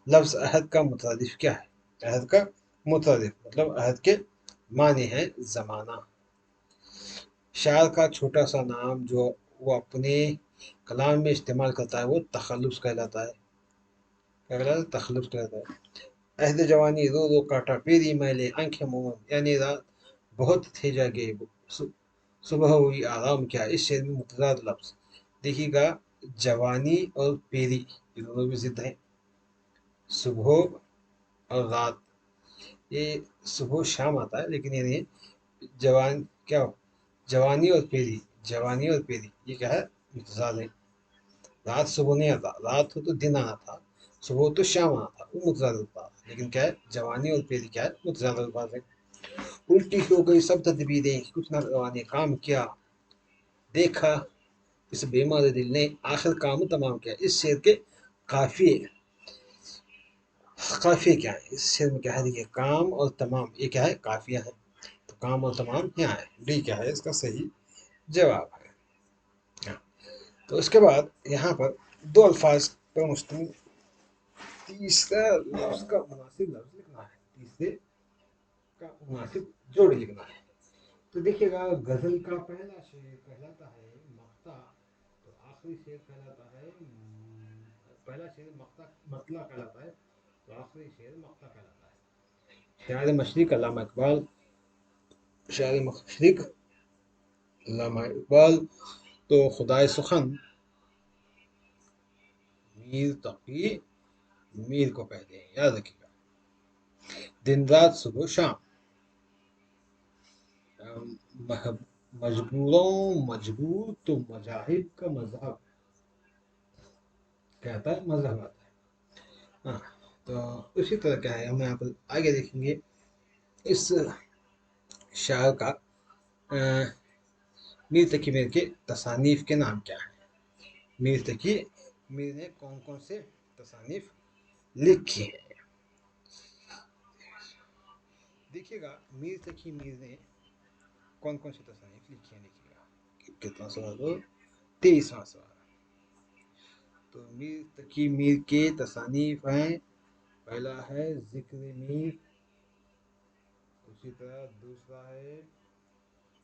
لفظ عہد کا مترادف کیا ہے؟ عہد کا مترادف مطلب عہد کے معنی ہے زمانہ. شاعر کا چھوٹا سا نام جو وہ اپنے کلام میں استعمال کرتا ہے وہ تخلص کہلاتا ہے. کیا کہلاتا ہے؟ تخلص کہلاتا ہے. عہد جوانی رو رو کاٹا پیری میلے آنکھیں مومن، یعنی رات بہت تھے جاگے صبح ہوئی آرام کیا. اس شعر میں متضاد لفظ دیکھیے گا. جوانی اور پیری یہ دونوں بھی ضد ہیں. صبح اور رات، یہ صبح شام آتا ہے لیکن یہ کیا ہو؟ جوانی اور پیری، جوانی اور پیری یہ کیا ہے؟ متضاد ہے. رات صبح نہیں آتا، رات ہو تو دن آنا تھا، صبح تو شام آنا تھا، وہ متضاد الفاظ. لیکن کیا ہے؟ جوانی اور پیری کیا ہے؟ متضاد الفاظ ہے. الٹی ہو گئی سب تدبیریں کچھ نہ کروانے کام کیا، دیکھا اس بیمار دل نے آخر کام تمام کیا. اس شعر کے قافیے کیا ہے؟ اس شعر میں کیا ہے؟ دیکھیے کام اور تمام یہ کیا ہے؟ قافیہ ہے. تو کام اور تمام یہاں ہے. ڈی کیا ہے؟ اس کا صحیح جواب ہے. تو اس کے بعد یہاں پر 2 الفاظ پر مشتمل تیسرا لفظ کا مناسب لفظ لکھنا ہے. تیسرے کا مناسب جوڑی لکھنا ہے. تو دیکھیے گا غزل کا پہلا شعر کہلاتا ہے مقطع، تو آخری شعر کہلاتا ہے پہلا شعر مطلع کہلاتا ہے تو آخری شعر مقطع کہلاتا ہے. شاعر مشرق علامہ اقبال، شاعر مشرق علامہ اقبال تو خدائے سخن میر تقی میر کو کہتے ہیں. یاد رکھیے گا. دن رات صبح شام، مجبور تو مذاہب کا مذہب کہتا ہے مذہب آتا ہے. ہاں تو اسی طرح کیا ہے ہم یہاں پر آگے دیکھیں گے اس شاعر کا میر تقی میر کے تصانیف کے نام کیا ہیں. میر تقی میر نے کون کون سے تصانیف لکھی ہیں؟ دیکھیے گا میر تقی میر نے کون کون سی تصانیف لکھی ہیں. دیکھیے گا کتنا سوال ہو؟ 23واں سوال. تو میر تقی میر کے تصانیف ہیں. پہلا ہے ذکر میر، اسی طرح دوسرا ہے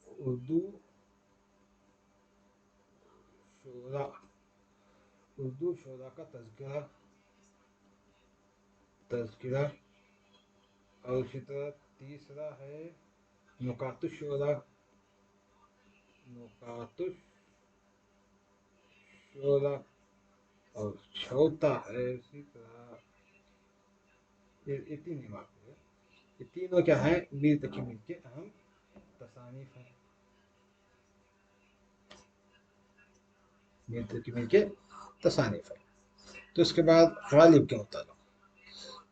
اردو شعراء کا تذکرہ، اور اسی طرح تیسرا ہے نکات الشعراء، اور چوتھا ہے اسی طرح یہ تین معقول ہے. یہ تینوں کیا ہیں؟ میر تقی میر کے اہم تصانیف ہیں. میر تقی میر کے تصانیف ہیں. تو اس کے بعد غالب کے متعلق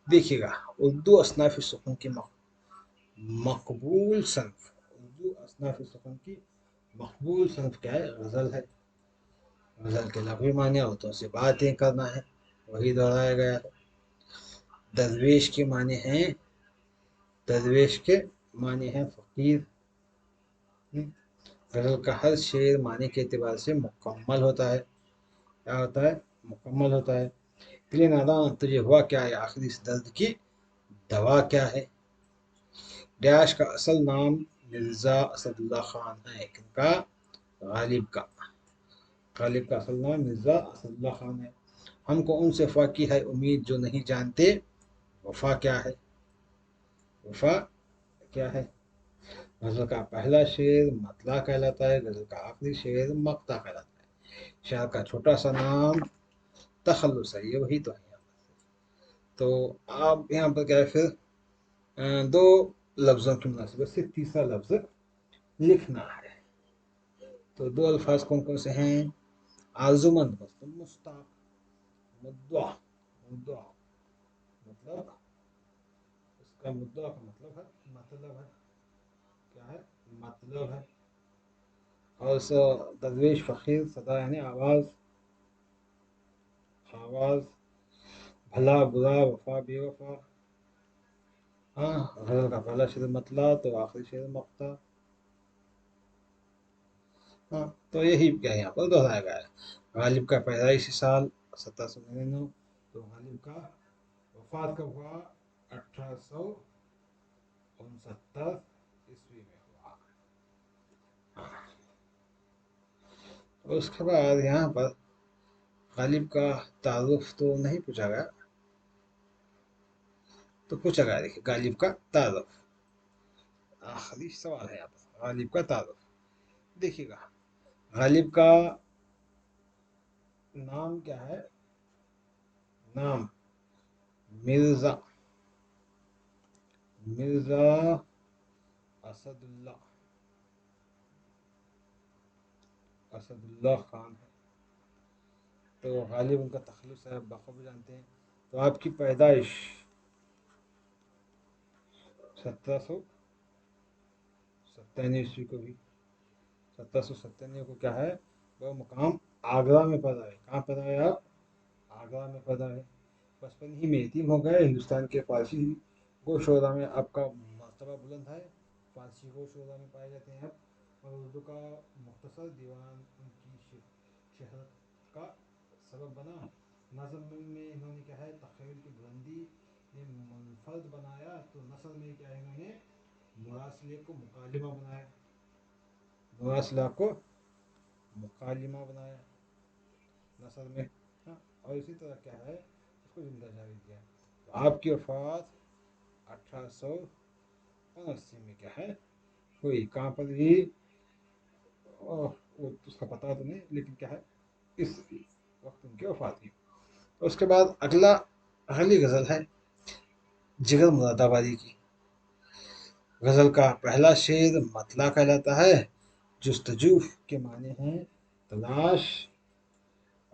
دیکھیے گا. اردو اصناف سخن کی مقبول صنف، اردو اصناف سخن کی مقبول صنف کیا ہے؟ غزل ہے. غزل کے لغوی معنی عورتوں سے باتیں کرنا ہے، وہی دہرایا گیا ہے. درویش کے معنی ہیں فقیر. غزل کا ہر شعر معنی کے اعتبار سے مکمل ہوتا ہے. کیا ہوتا ہے؟ مکمل ہوتا ہے. دل نادان تجھے ہوا کیا ہے، آخری اس درد کی دوا کیا ہے. ڈیش کا اصل نام مرزا اسد اللہ خان ہے. کن کا؟ غالب کا. غالب کا اصل نام مرزا اسد اللہ خان ہے. ہم کو ان سے وفا کی ہے امید جو نہیں جانتے وفا کیا ہے، وفا کیا ہے۔ غزل کا پہلا شعر مطلع کہلاتا ہے، غزل کا آخری شعر مقطع کہلاتا ہے۔ شعر کا چھوٹا سا نام تخلص ہے، یہ وہی تو ہے۔ تو آپ یہاں پر کیا ہے پھر دو لفظوں کی مناسبت سے تیسرا لفظ لکھنا ہے۔ تو دو الفاظ کون کون سے ہیں؟ آرزومند مطلب مشتاق، مدعا، مدعا مطلب اس کا مدعا کا مطلب ہے مطلب ہے، کیا ہے؟ مطلب ہے۔ اور درویش فقیر صدا یعنی آواز، آواز، بھلا برا وفا بے وفا۔ ہاں، غزل کا پہلا شعر مطلع تو آخری شعر مقطع۔ ہاں، تو یہی کیا یہاں پر دہرایا گیا ہے۔ غالب کا پیدائشی سال 1799، تو غالب کا وفات کب ہوا؟ 1869 میں ہوا۔ اس کے بعد یہاں پر غالب کا تعارف تو نہیں پوچھا گیا، تو پوچھا گیا دیکھیے غالب کا تعارف، آخری سوال ہے یہاں پر غالب کا تعارف۔ دیکھیے گا غالب کا نام کیا ہے؟ نام مرزا، مرزا اسد اللہ، اسد اللہ خان ہے۔ تو غالب ان کا تخلص ہے، بخوبی جانتے ہیں۔ تو آپ کی پیدائش 1797 کو بھی، 1797 کو کیا ہے وہ مقام آگرہ میں پیدا ہے۔ کہاں پیدا ہے آپ؟ آگرہ میں پیدا ہے۔ بچپن ہی میں یتیم ہو گئے۔ ہندوستان کے فارسی گو شعرا میں آپ کا مرتبہ بلند ہے، فارسی گو شعرا میں پائے جاتے ہیں آپ، اور اردو کا مختصر دیوان ان کی شہرت کا سبب بنا۔ نظم میں انہوں نے کیا ہے تخیل کی بلندی نے منفرد بنایا، تو نثر میں کیا ہے انہوں نے مراسلے کو مکالمہ بنایا، مراسلہ کو مکالمہ بنایا نثر میں۔ ہاں، اور اسی طرح کیا ہے اس کو زندہ جاری کیا۔ تو آپ کی وفات 1879 میں کیا ہے ہوئی۔ کہاں پر بھی اس کا پتہ تو نہیں، لیکن کیا ہے اس وقت ان کی وفات ہوئی۔ اس کے بعد اگلی غزل ہے جگر مراد آبادی کی۔ غزل کا پہلا شعر مطلع کہلاتا ہے، جستجو کے معنی ہیں تلاش،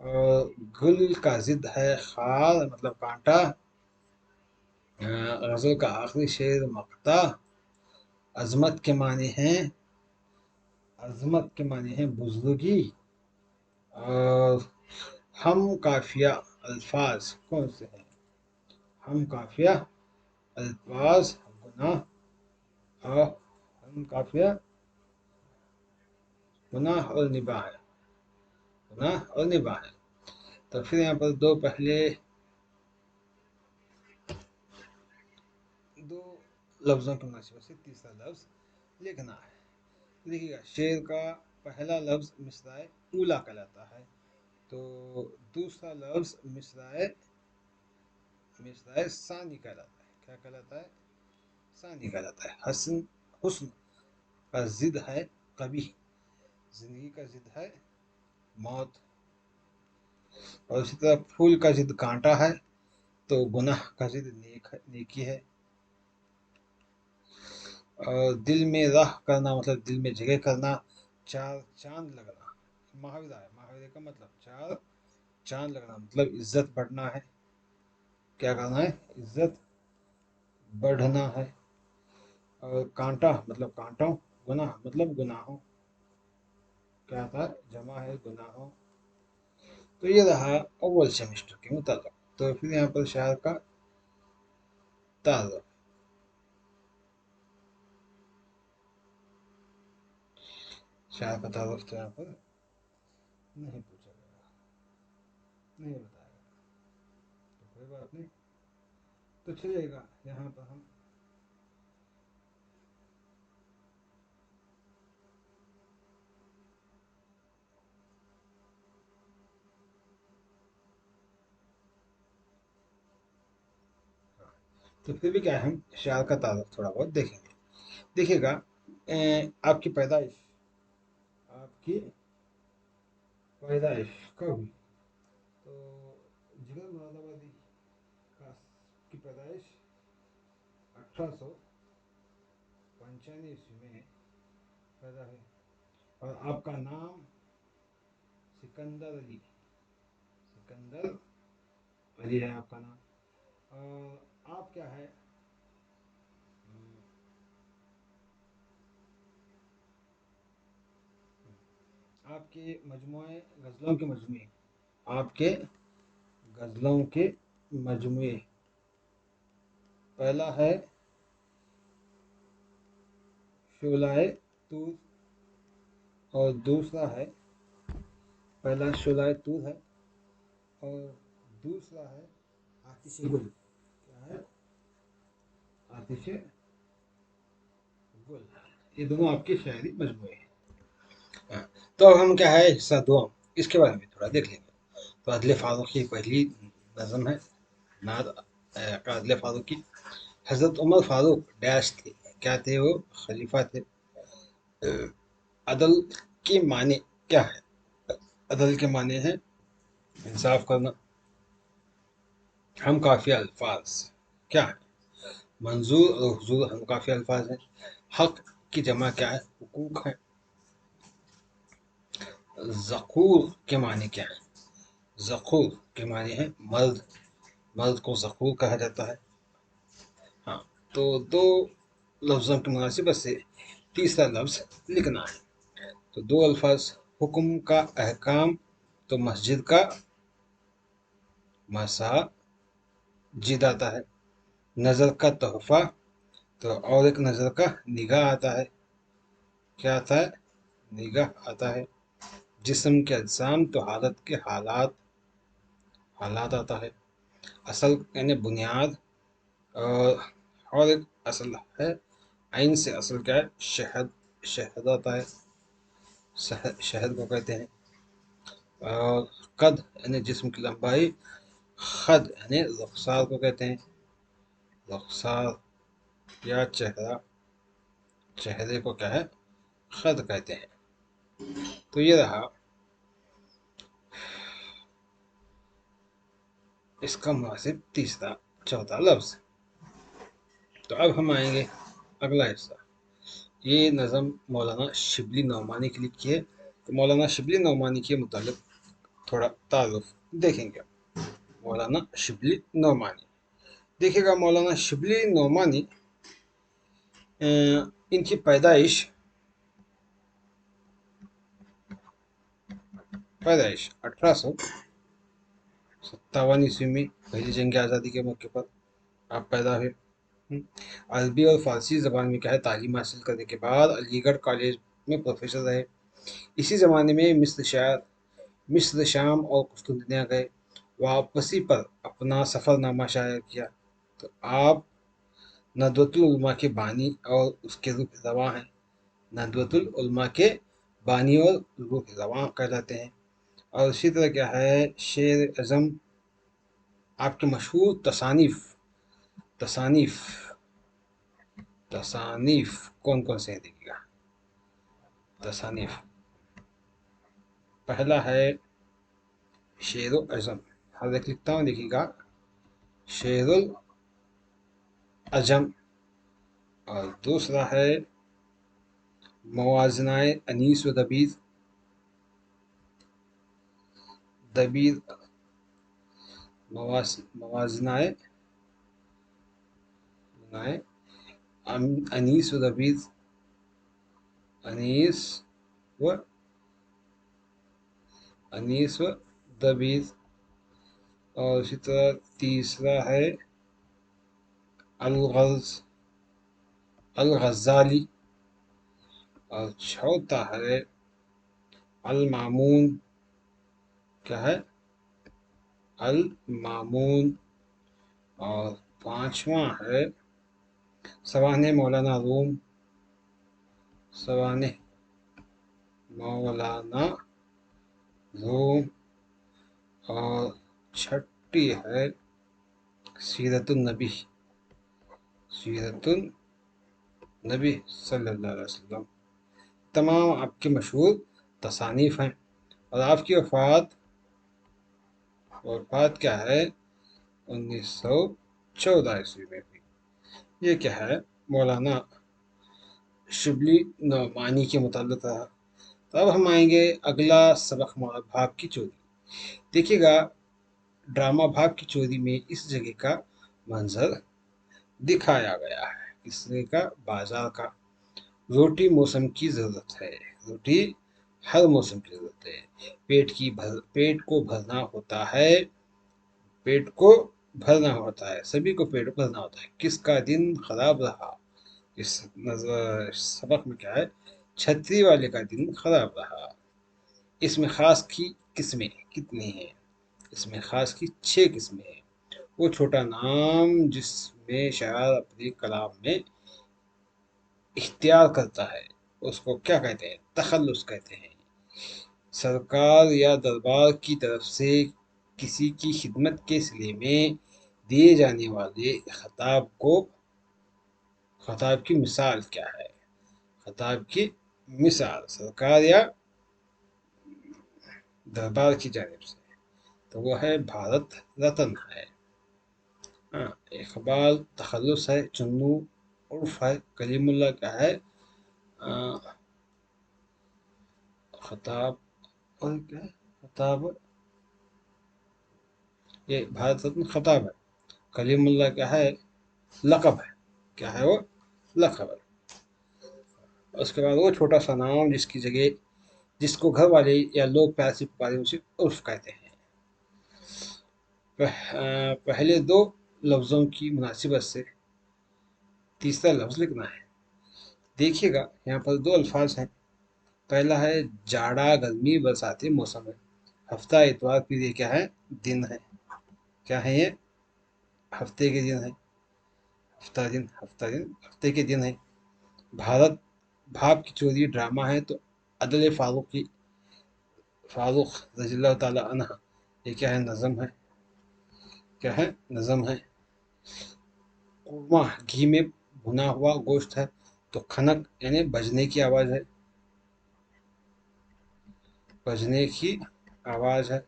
اور گل کا ضد ہے خار مطلب کانٹا۔ غزل کا آخری شعر مقطع، عظمت کے معنی ہیں، عظمت کے معنی ہیں بزرگی، اور ہم قافیہ الفاظ کون سے ہیں؟ ہم قافیہ الفاظ گناہ، اور ہم قافیہ گناہ اور نباہ ہے، گناہ اور نباہ ہے۔ تو پھر یہاں پر دو لفظوں کی مناسبت سے تیسرا لفظ لکھنا ہے۔ دیکھیے گا شعر کا پہلا لفظ مصرع اولیٰ کہلاتا ہے، تو دوسرا لفظ مصرع ثانی کہلاتا ہے۔ کیا کہلاتا ہے؟ ثانی کہلاتا ہے۔ حسن کا ضد ہے قبیح، زندگی کا ضد ہے موت، اور اسی طرح پھول کا ضد کانٹا ہے، تو گناہ کا ضد نیکی ہے، اور دل میں راہ کرنا مطلب دل میں جگہ کرنا، چار چاند لگنا محاورہ ہے، محاورے کا مطلب چار چاند لگنا مطلب عزت بڑھنا ہے۔ کیا کرنا ہے؟ عزت بڑھنا ہے۔ اور کانٹا مطلب کانٹوں، گناہ مطلب گناہوں، کیا تھا جمع ہے گناہوں۔ تو یہ رہا اول سیمسٹر کے متعلق۔ تو پھر یہاں پر شاعر کا تعارف، شاعر کا تعارف تو یہاں پر نہیں پوچھا گیا، نہیں بتایا گیا، تو کوئی بات نہیں، تو چلے گا یہاں پر ہم تو پھر بھی کیا ہے ہم شعر کا تعارف تھوڑا بہت دیکھیں گے. دیکھیے گا آپ کی پیدائش کب ہوئی؟ تو جگر مراد آبادی کی پیدائش 1895 میں پیدا ہوئی. اور آپ کا نام سکندر علی ہے آپ کا نام. اور آپ کیا ہے آپ کے مجموعے غزلوں کے مجموعے پہلا ہے شعلہ طور، اور دوسرا ہے پہلا شعلہ طور ہے اور دوسرا ہے آتش گل. کیا ہے؟ آتش گل. یہ دونوں آپ کے شاعری مجموعے ہیں. ہاں. تو اب ہم کیا ہے حصہ دو اس کے بارے میں تھوڑا دیکھ لیں گے. تو عدل فاروق کی پہلی نظم ہے نعت عدل فاروق کی. حضرت عمر فاروق ڈیش تھے، کیا تھے وہ؟ خلیفہ تھے. عدل کے معنی کیا ہے؟ عدل کے معنی ہے انصاف کرنا. ہم کافی الفاظ کیا ہے؟ منظور اور حضور ہم کافی الفاظ ہیں. حق کی جمع کیا ہے؟ حقوق ہے. ذکور کے معنی کیا ہے؟ ذکور کے معنی ہے مرد کو ذکور کہا جاتا ہے. ہاں. تو دو لفظوں کی مناسبت سے تیسرا لفظ لکھنا ہے. تو دو الفاظ، حکم کا احکام تو مسجد کا مساجد آتا ہے. نظر کا تحفہ تو اور ایک نظر کا نگاہ آتا ہے. کیا آتا ہے؟ نگاہ آتا ہے. جسم کے اجسام تو حالت کے حالات آتا ہے. اصل یعنی بنیاد، اور ایک اصل ہے عین سے اصل کیا ہے؟ شہد آتا ہے. شہد کو کہتے ہیں. اور قد یعنی جسم کی لمبائی، خد یعنی رخسار کو کہتے ہیں. رخسار یا چہرے کو کیا ہے؟ خد کہتے ہیں. تو یہ رہا اس کا مناسب تیسرا چوتھا لفظ. تو اب ہم آئیں گے اگلا حصہ. یہ نظم مولانا شبلی نعمانی کی لکھی ہے. تو مولانا شبلی نعمانی کے متعلق تھوڑا تعارف دیکھیں گے. مولانا شبلی نعمانی دیکھیے گا. مولانا شبلی نعمانی ان کی پیدائش 1857 میں پہلی جنگ آزادی کے موقع پر آپ پیدا ہوئے. عربی اور فارسی زبان میں کیا ہے تعلیم حاصل کرنے کے بعد علی گڑھ کالج میں پروفیسر رہے. اسی زمانے میں مصر شام اور قسطنطنیہ گئے. واپسی پر اپنا سفر نامہ شائع کیا. تو آپ ندوۃ العلماء کے بانی اور اس کے روح رواں ہیں. ندوۃ العلماء کے بانی اور روح رواں کہلاتے ہیں. اور اسی طرح کیا ہے شعر اعظم آپ کے مشہور تصانیف کون سے ہیں؟ دیکھیے گا. تصانیف پہلا ہے شعر اعظم. ہر ایک لکھتا ہوں دیکھیے گا. شعر العجم. اور دوسرا ہے موازنۂ انیس و دبیر. موازنۂ انیس و دبیر. اور اسی طرح تیسرا ہے الغزالی. اور چوتھا ہے المامون. کیا ہے؟ المامون. اور پانچواں ہے سوانح مولانا روم. اور چھٹی ہے سیرت النبی. सीरतुन नबी सल्लल्लाहु अलैहि वसल्लम, तमाम आपके मशहूर तसानीफ हैं। और आपकी वफात क्या है, 1914 ईस्वी में हुई। ये क्या है, मौलाना शिबली नौमानी के मुताल्लिक़ रहा। तो अब हम आएंगे अगला सबक, भाग की चोरी। देखिएगा, ड्रामा भाग की चोरी में इस जगह का मंजर दिखाया गया है, इस जगह का, बाजार का। रोटी मौसम की ज़रूरत है, रोटी हर मौसम की ज़रूरत है। पेट को भरना होता है, पेट को भरना होता है, सभी को पेट भरना होता है। किसका दिन खराब रहा, इस सबक में क्या है, छतरी वाले का दिन खराब रहा। इसमें खास की किस्में कितनी हैं, इसमें खास की 6 किस्में हैं। वो छोटा नाम जिसमें शायर अपने कलाम में इख्तियार करता है, उसको क्या कहते हैं, तखल्लुस कहते हैं। सरकार या दरबार की तरफ से किसी की खिदमत के सिले में दिए जाने वाले खताब की मिसाल क्या है, खताब की मिसाल सरकार या दरबार की जानिब से, तो वो है भारत रत्न है। हाँ, इकबाल तखल्लुस है, चुन्नू उर्फ है, कलीमुल्लाह क्या है, खताब, और क्या है, खताब, ये भारत रत्न खताब है। कलीमुल्लाह क्या है, लक़ब है, क्या है वो, लक़ब है। उसके बाद वो छोटा सा नाम जिसकी जगह, जिसको घर वाले या लोग प्यार से पुकारे, उसे उर्फ कहते हैं। पहले दो लफ्ज़ों की मुनासिबत से तीसरा लफ्ज़ लिखना है। देखिएगा, यहाँ पर दो अल्फाज हैं। पहला है जाड़ा गर्मी बरसाती मौसम है। हफ्ता इतवार, फिर ये क्या है, दिन है, क्या है ये, हफ्ते के दिन है, हफ्ते के दिन है। भारत भाप की चोरी ड्रामा है, तो अदल फारूक रज़ियल्लाहु ताला अन्हा, ये क्या है, नज़म है, क्या है, नज़म है। कुरमा घी में भुना हुआ गोश्त है, तो खनक यानी बजने की आवाज़ है, बजने की आवाज़ है।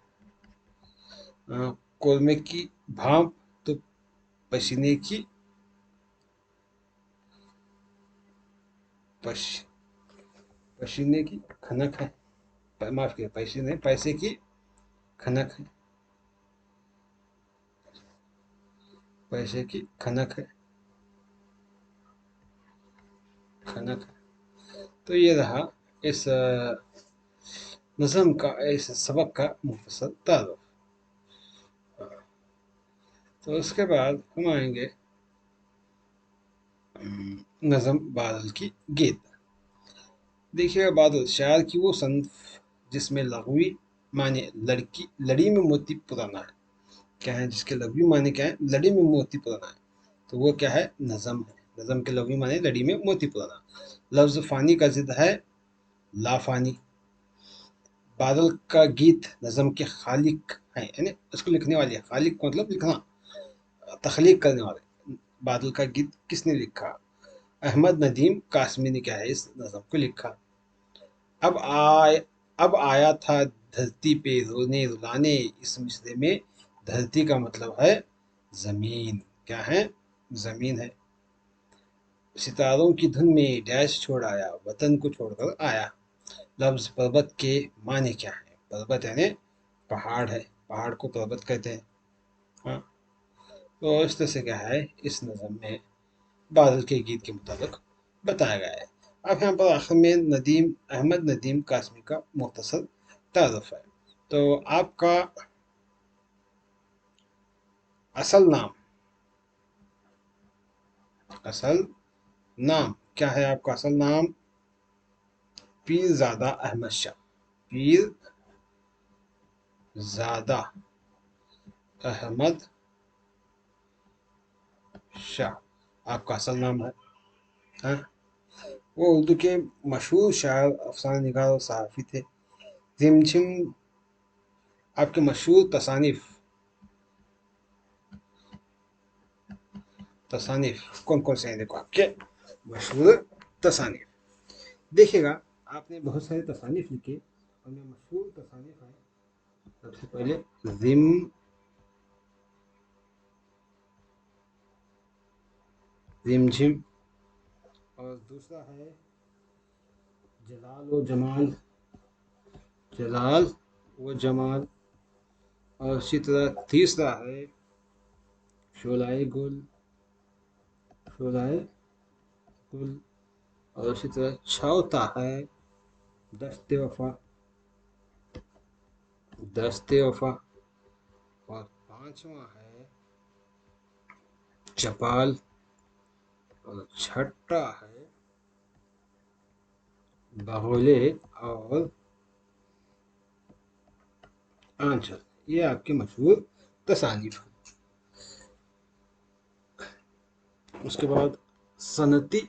कोरमे की भाप, तो पसीने की पश, पसीने की खनक है, माफ किया, पैसे की खनक है, पैसे की खनक है, खनक है। तो ये रहा इस नज़म का, इस सबक का मुख्तसर तारुफ। तो उसके बाद हम आएंगे नज़म बादल की गीत। देखिएगा, बादल शायर की वो सनफ जिसमें लघवी माने लड़ी में मोती पुराना है, क्या है, जिसके लघवी माने क्या है, लड़ी में मोती पुराना है, तो वो क्या है, नज़म है। नज़म के लघवी माने लड़ी में मोती पुराना। लफ्ज़ फ़ानी का ज़िद है लाफ़ानी। बादल का गीत नज़म के खालिक है, यानी उसको लिखने वाले, खालिक को मतलब लिखना, तख्लीक करने वाले। बादल का गीत किसने लिखा, अहमद नदीम कासमी ने क्या है, इस नज़म को लिखा। अब आय अब आया था धरती पे रोने रुलाने, इस मिसरे में धरती का मतलब है ज़मीन, क्या है, ज़मीन है। सितारों की धुन में डैश छोड़ आया, वतन को छोड़कर आया। लफ्ज़ पर्वत के माने क्या है, पर्वत यानी पहाड़ है, पहाड़ को पर्वत कहते हैं। हाँ, तो इस तरह से क्या है, इस नज़म में बादल के गीत के मुताबिक बताया गया है। अब यहाँ पर आखिर में अहमद नदीम कासमी का मुख्तसर तारुफ है। तो आपका असल नाम, असल नाम क्या है, आपका असल नाम पीरज़ादा अहमद शाह, पीरज़ादा अहमद शाह आपका असल नाम है। हाँ? वो उर्दू के मशहूर शायर, अफसाना निगार और सहाफ़ी थे। रिमझिम आपके मशहूर तसानिफ, तसानीफ कौन कौन से हैं, देखो आपके मशहूर तसानीफ। देखिएगा आपने बहुत सारे तसानीफ लिखे, उनमें मशहूर तसानीफ है सबसे पहले रिमझिम, और दूसरा है जलाल व जमाल, जलाल व जमाल, और इसी तरह तीसरा है शोलाए गुल, शोलाए गुल, और इसी तरह चौथा है दस्ते वफा, दस्ते वफा, और पांचवा है चपाल, और छठा है बगोले और आंचल। ये आपके मशहूर तसानीफ। उसके बाद सनती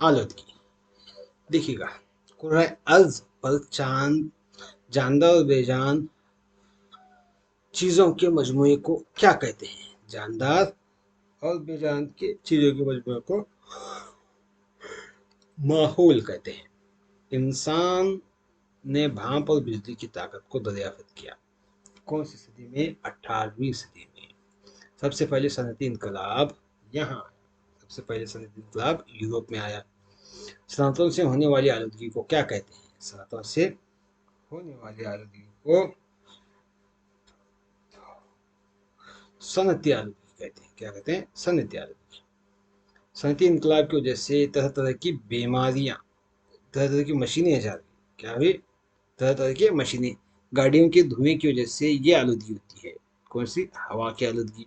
आलूदगी। देखिएगा कुर्रा अर्ज पर चांद जानदार और बेजान चीजों के मजमूए को क्या कहते हैं? जानदार और बेजान के चीजों के मजमूए को माहौल कहते हैं। इंसान ने भाप और बिजली की ताकत को दरियाफ्त किया कौन सी सदी में? 18वीं सदी में। सबसे पहले सनती इनकलाब यहाँ आया, सबसे पहले सनती इनकलाब यूरोप में आया। सनतों से होने वाली आलूदगी को क्या कहते हैं? सनतों से होने वाली आलूदगी को सनती आलूदगी कहते हैं। क्या कहते हैं? सनती आलूदगी। सनती इनकलाब की वजह से तरह तरह की बीमारियां, तरह तरह की मशीनें ईजाद हुई। क्या हुई? तरह तरह की मशीनें। गाड़ियों के धुएं की वजह से ये आलूदगी होती है। कौन सी? हवा की आलूदगी।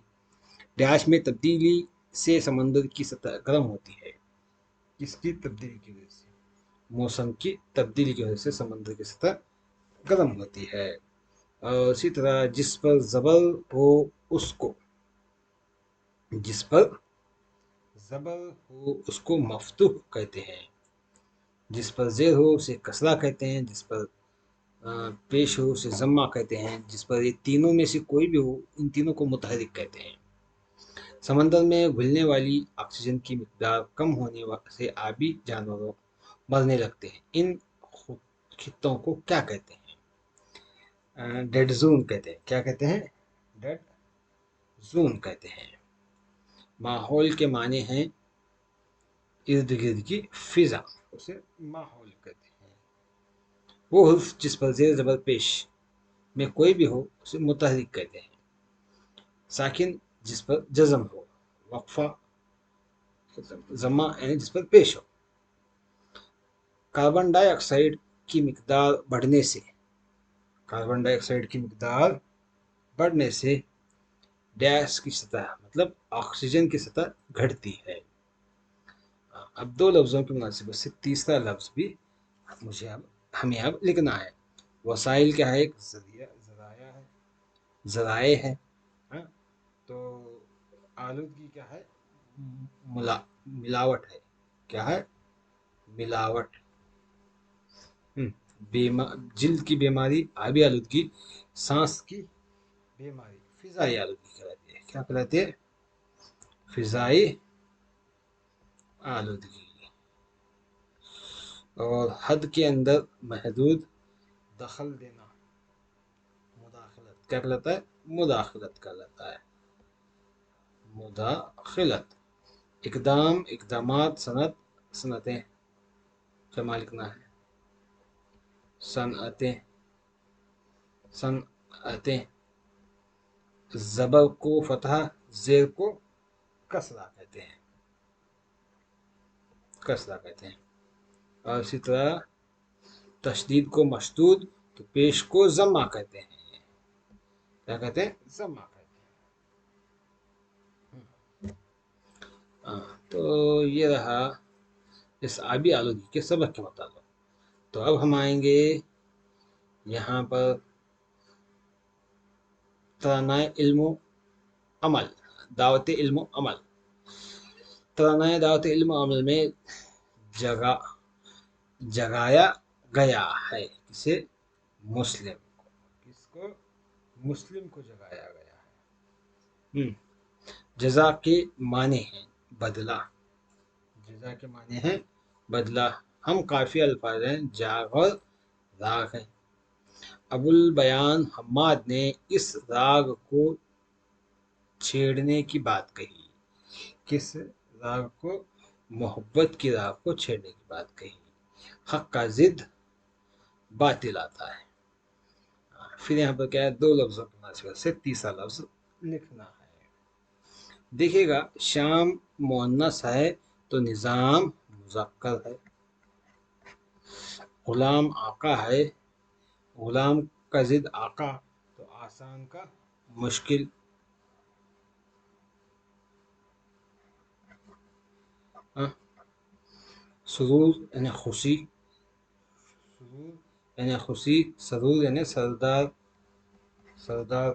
डैश में तब्दीली से समंदर की सतह गर्म होती है। किसकी तब्दीली की वजह से? मौसम की तब्दीली की वजह से समंदर की सतह गर्म होती है। और इसी तरह जिस पर जबर हो उसको, जिस पर जबर हो उसको मफ्तूह कहते हैं। जिस पर जेर हो उसे कसरा कहते हैं। जिस पर पेश हो उसे जम्मा कहते हैं। जिस पर ये तीनों में से कोई भी हो इन तीनों को मुतहरिक कहते हैं। समंदर में घुलने वाली ऑक्सीजन की मिकदार कम होने से आबी जानवरों मरने लगते हैं। इन खित्तों को क्या कहते हैं? डेड जोन कहते हैं। क्या कहते हैं? डेड जोन कहते हैं। माहौल के माने हैं इर्द गिर्द की फिजा, उसे माहौल कहते हैं। वो हुर्फ जिस पर जेर जबर पेश में कोई भी हो उसे मुतहरिक कहते हैं। साकिन जिस पर जज्म हो, वक्फा जमा यानी जिस पर पेश हो। कार्बन डाइऑक्साइड की मिकदार बढ़ने से, कार्बन डाइऑक्साइड की मिकदार बढ़ने से डैश की सतह मतलब ऑक्सीजन की सतह घटती है। अब दो लफ्ज़ों की मुनासिबत से तीसरा लफ्ज़ भी मुझे अब हमें अब लिखना है। वसाइल क्या है? एक जरिया, जराया है, जराए है। हाँ? तो आलूदगी क्या है? मिलावट है। क्या है? मिलावट। जिल्द की बीमारी आबी आलूदगी, सांस की बीमारी फिजाई आलूदगी कहलाती है। क्या कहलाती है? फिजाई आलूदगी। और हद के अंदर महदूद दखल देना, मुदाखलत क्या कहलाता है? मुदाखलत कहलाता है। मुदाखलत। इकदाम, इकदामात, सनत, सनतें जमा लिखना है। सनअतें, सनअतें। जबर को फतहा, जेर को कसरा कहते हैं। कसरा कहते हैं। और इसी तरह तशदीद को मशदूद, तो पेश को जम्मा कहते हैं। क्या कहते हैं? जम्मा कहते हैं। तो ये रहा इस आबी आलूदगी के सबक के मुताबिक। तो अब हम आएंगे यहाँ पर तरानाए इल्म अमल, दावत इल्म अमल। तरानाए दावत इल्म अमल में जगाया गया है किसे? मुस्लिम को। किसको? मुस्लिम को जगाया गया है। जजा के माने हैं بدला, جزا کے معنی ہے بدلا. ہم کافی الفاظ ہیں, جاگ اور راگ ہیں. ابو البیان حماد نے اس راگ کو چھیڑنے کی بات کہی. کس راگ کو؟ محبت کی راگ کو چھیڑنے کی بات کہی. حق کا ضد باطل آتا ہے. پھر یہاں پر کیا ہے, دو لفظوں کی مناسبت سے تیسرا لفظ لکھنا ہے. دیکھیے گا, شام مؤنث ہے تو نظام مذکر ہے. غلام آقا ہے, غلام کا ضد آقا, تو آسان کا مشکل. سرور یعنی خوشی, سرور یعنی خوشی, سرور یعنی سردار, سردار.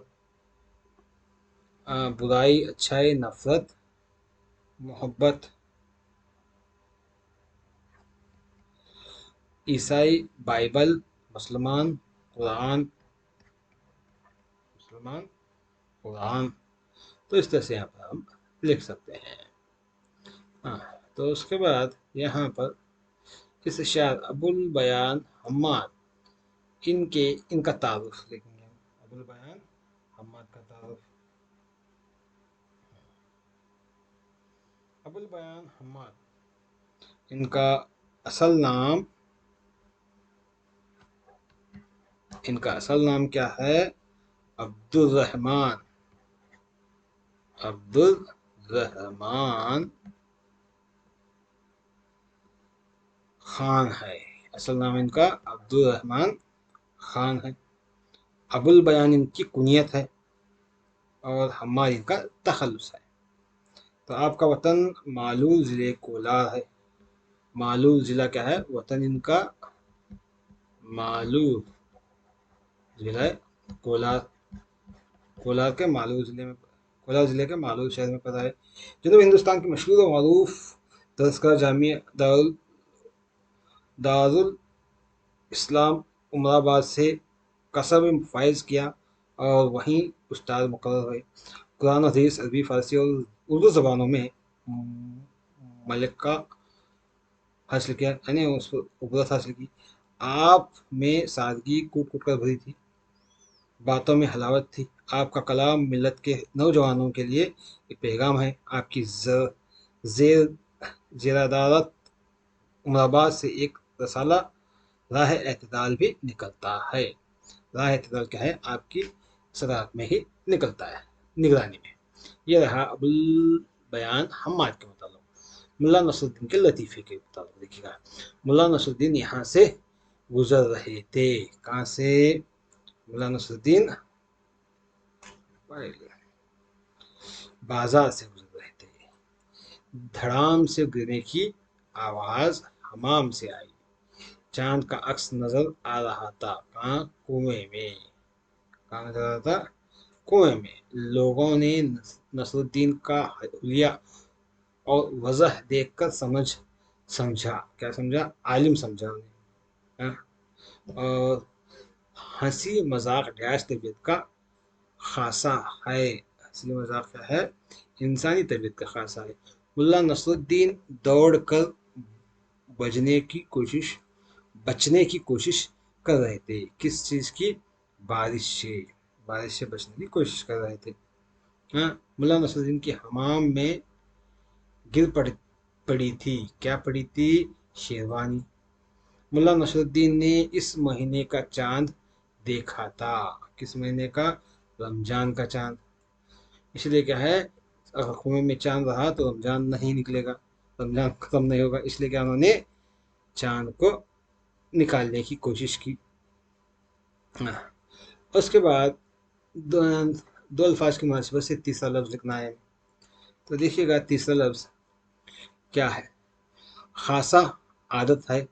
برائی اچھائی نفرت محبت. عیسائی بائبل, مسلمان قرآن, مسلمان قرآن. تو اس طرح سے یہاں پر ہم لکھ سکتے ہیں. تو اس کے بعد یہاں پر اس شاعر ابو البیان حماد ان کا تعارف لکھیں گے. ابو البیان حماد کا تعارف. ابو البیان حماد, ان کا اصل نام کیا ہے؟ عبدالرحمن خان ہے. اصل نام ان کا عبدالرحمن خان ہے. ابو البیان ان کی کنیت ہے اور حماد ان کا تخلص ہے. تو آپ کا وطن معلول ضلع کولار ہے. معلول ضلع کیا ہے؟ وطن ان کا معلول ضلع کولار. کولار کے معلول ضلع میں, کولار ضلع کے معلول شہر میں پڑا ہے. جنوبی ہندوستان کی مشہور و معروف دستگاہ جامعہ دارالاسلام عمر آباد سے کسب فائز کیا اور وہیں استاد مقرر ہوئے. قرآن و حدیث, عربی, فارسی اور اردو زبانوں میں ملکہ حاصل کیا, یعنی اس پر عبرت حاصل کی. آپ میں سادگی کوٹ کوٹ کر بھری تھی, باتوں میں حلاوت تھی. آپ کا کلام ملت کے نوجوانوں کے لیے ایک پیغام ہے. آپ کی زیردارت عمر آباد سے ایک رسالہ راہ اعتدال بھی نکلتا ہے. راہ اعتدال کیا ہے؟ آپ کی صدارت میں ہی نکلتا ہے, نگرانی میں. یہ رہا ابو البیان حماد کے متعلق. ملا نصر الدین کے لطیفے کے متعلق دیکھیے گا. ملا نصر الدین یہاں سے گزر رہے تھے. کہاں سے؟ ملا نصر الدین بازار سے گزر رہے تھے. دھڑام سے گرنے کی آواز حمام سے آئی. چاند کا عکس نظر آ رہا تھا. کہاں؟ کنویں میں. کہاں نظر آ رہا تھا؟ کنویں میں. لوگوں نے نصر الدین کا حلیہ اور وضح دیکھ کر سمجھا. کیا سمجھا؟ عالم سمجھا انہیں. اور ہنسی مذاق جائز طبیعت کا خاصہ ہے. ہنسی مذاق کیا ہے؟ انسانی طبیعت کا خاصہ ہے. ملا نصر الدین دوڑ کر بچنے کی کوشش کر رہے تھے. کس چیز کی؟ بارش سے بچنے کی کوشش کر رہے تھے. ملا نصر الدین کی حمام میں گر پڑی تھی. کیا پڑی تھی؟ شیروانی. ملا نصر الدین نے اس مہینے کا چاند دیکھا تھا. کس مہینے کا؟ رمضان کا چاند. اس لیے کیا ہے, اگر کنویں میں چاند رہا تو رمضان نہیں نکلے گا, رمضان ختم نہیں ہوگا. اس لیے کیا انہوں نے چاند کو نکالنے کی کوشش کی. اس کے بعد دو الفاظ کی مناسبت سے تیسرا لفظ لکھنا ہے. تو دیکھیے گا تیسرا لفظ کیا ہے؟ خاصہ عادت ہے.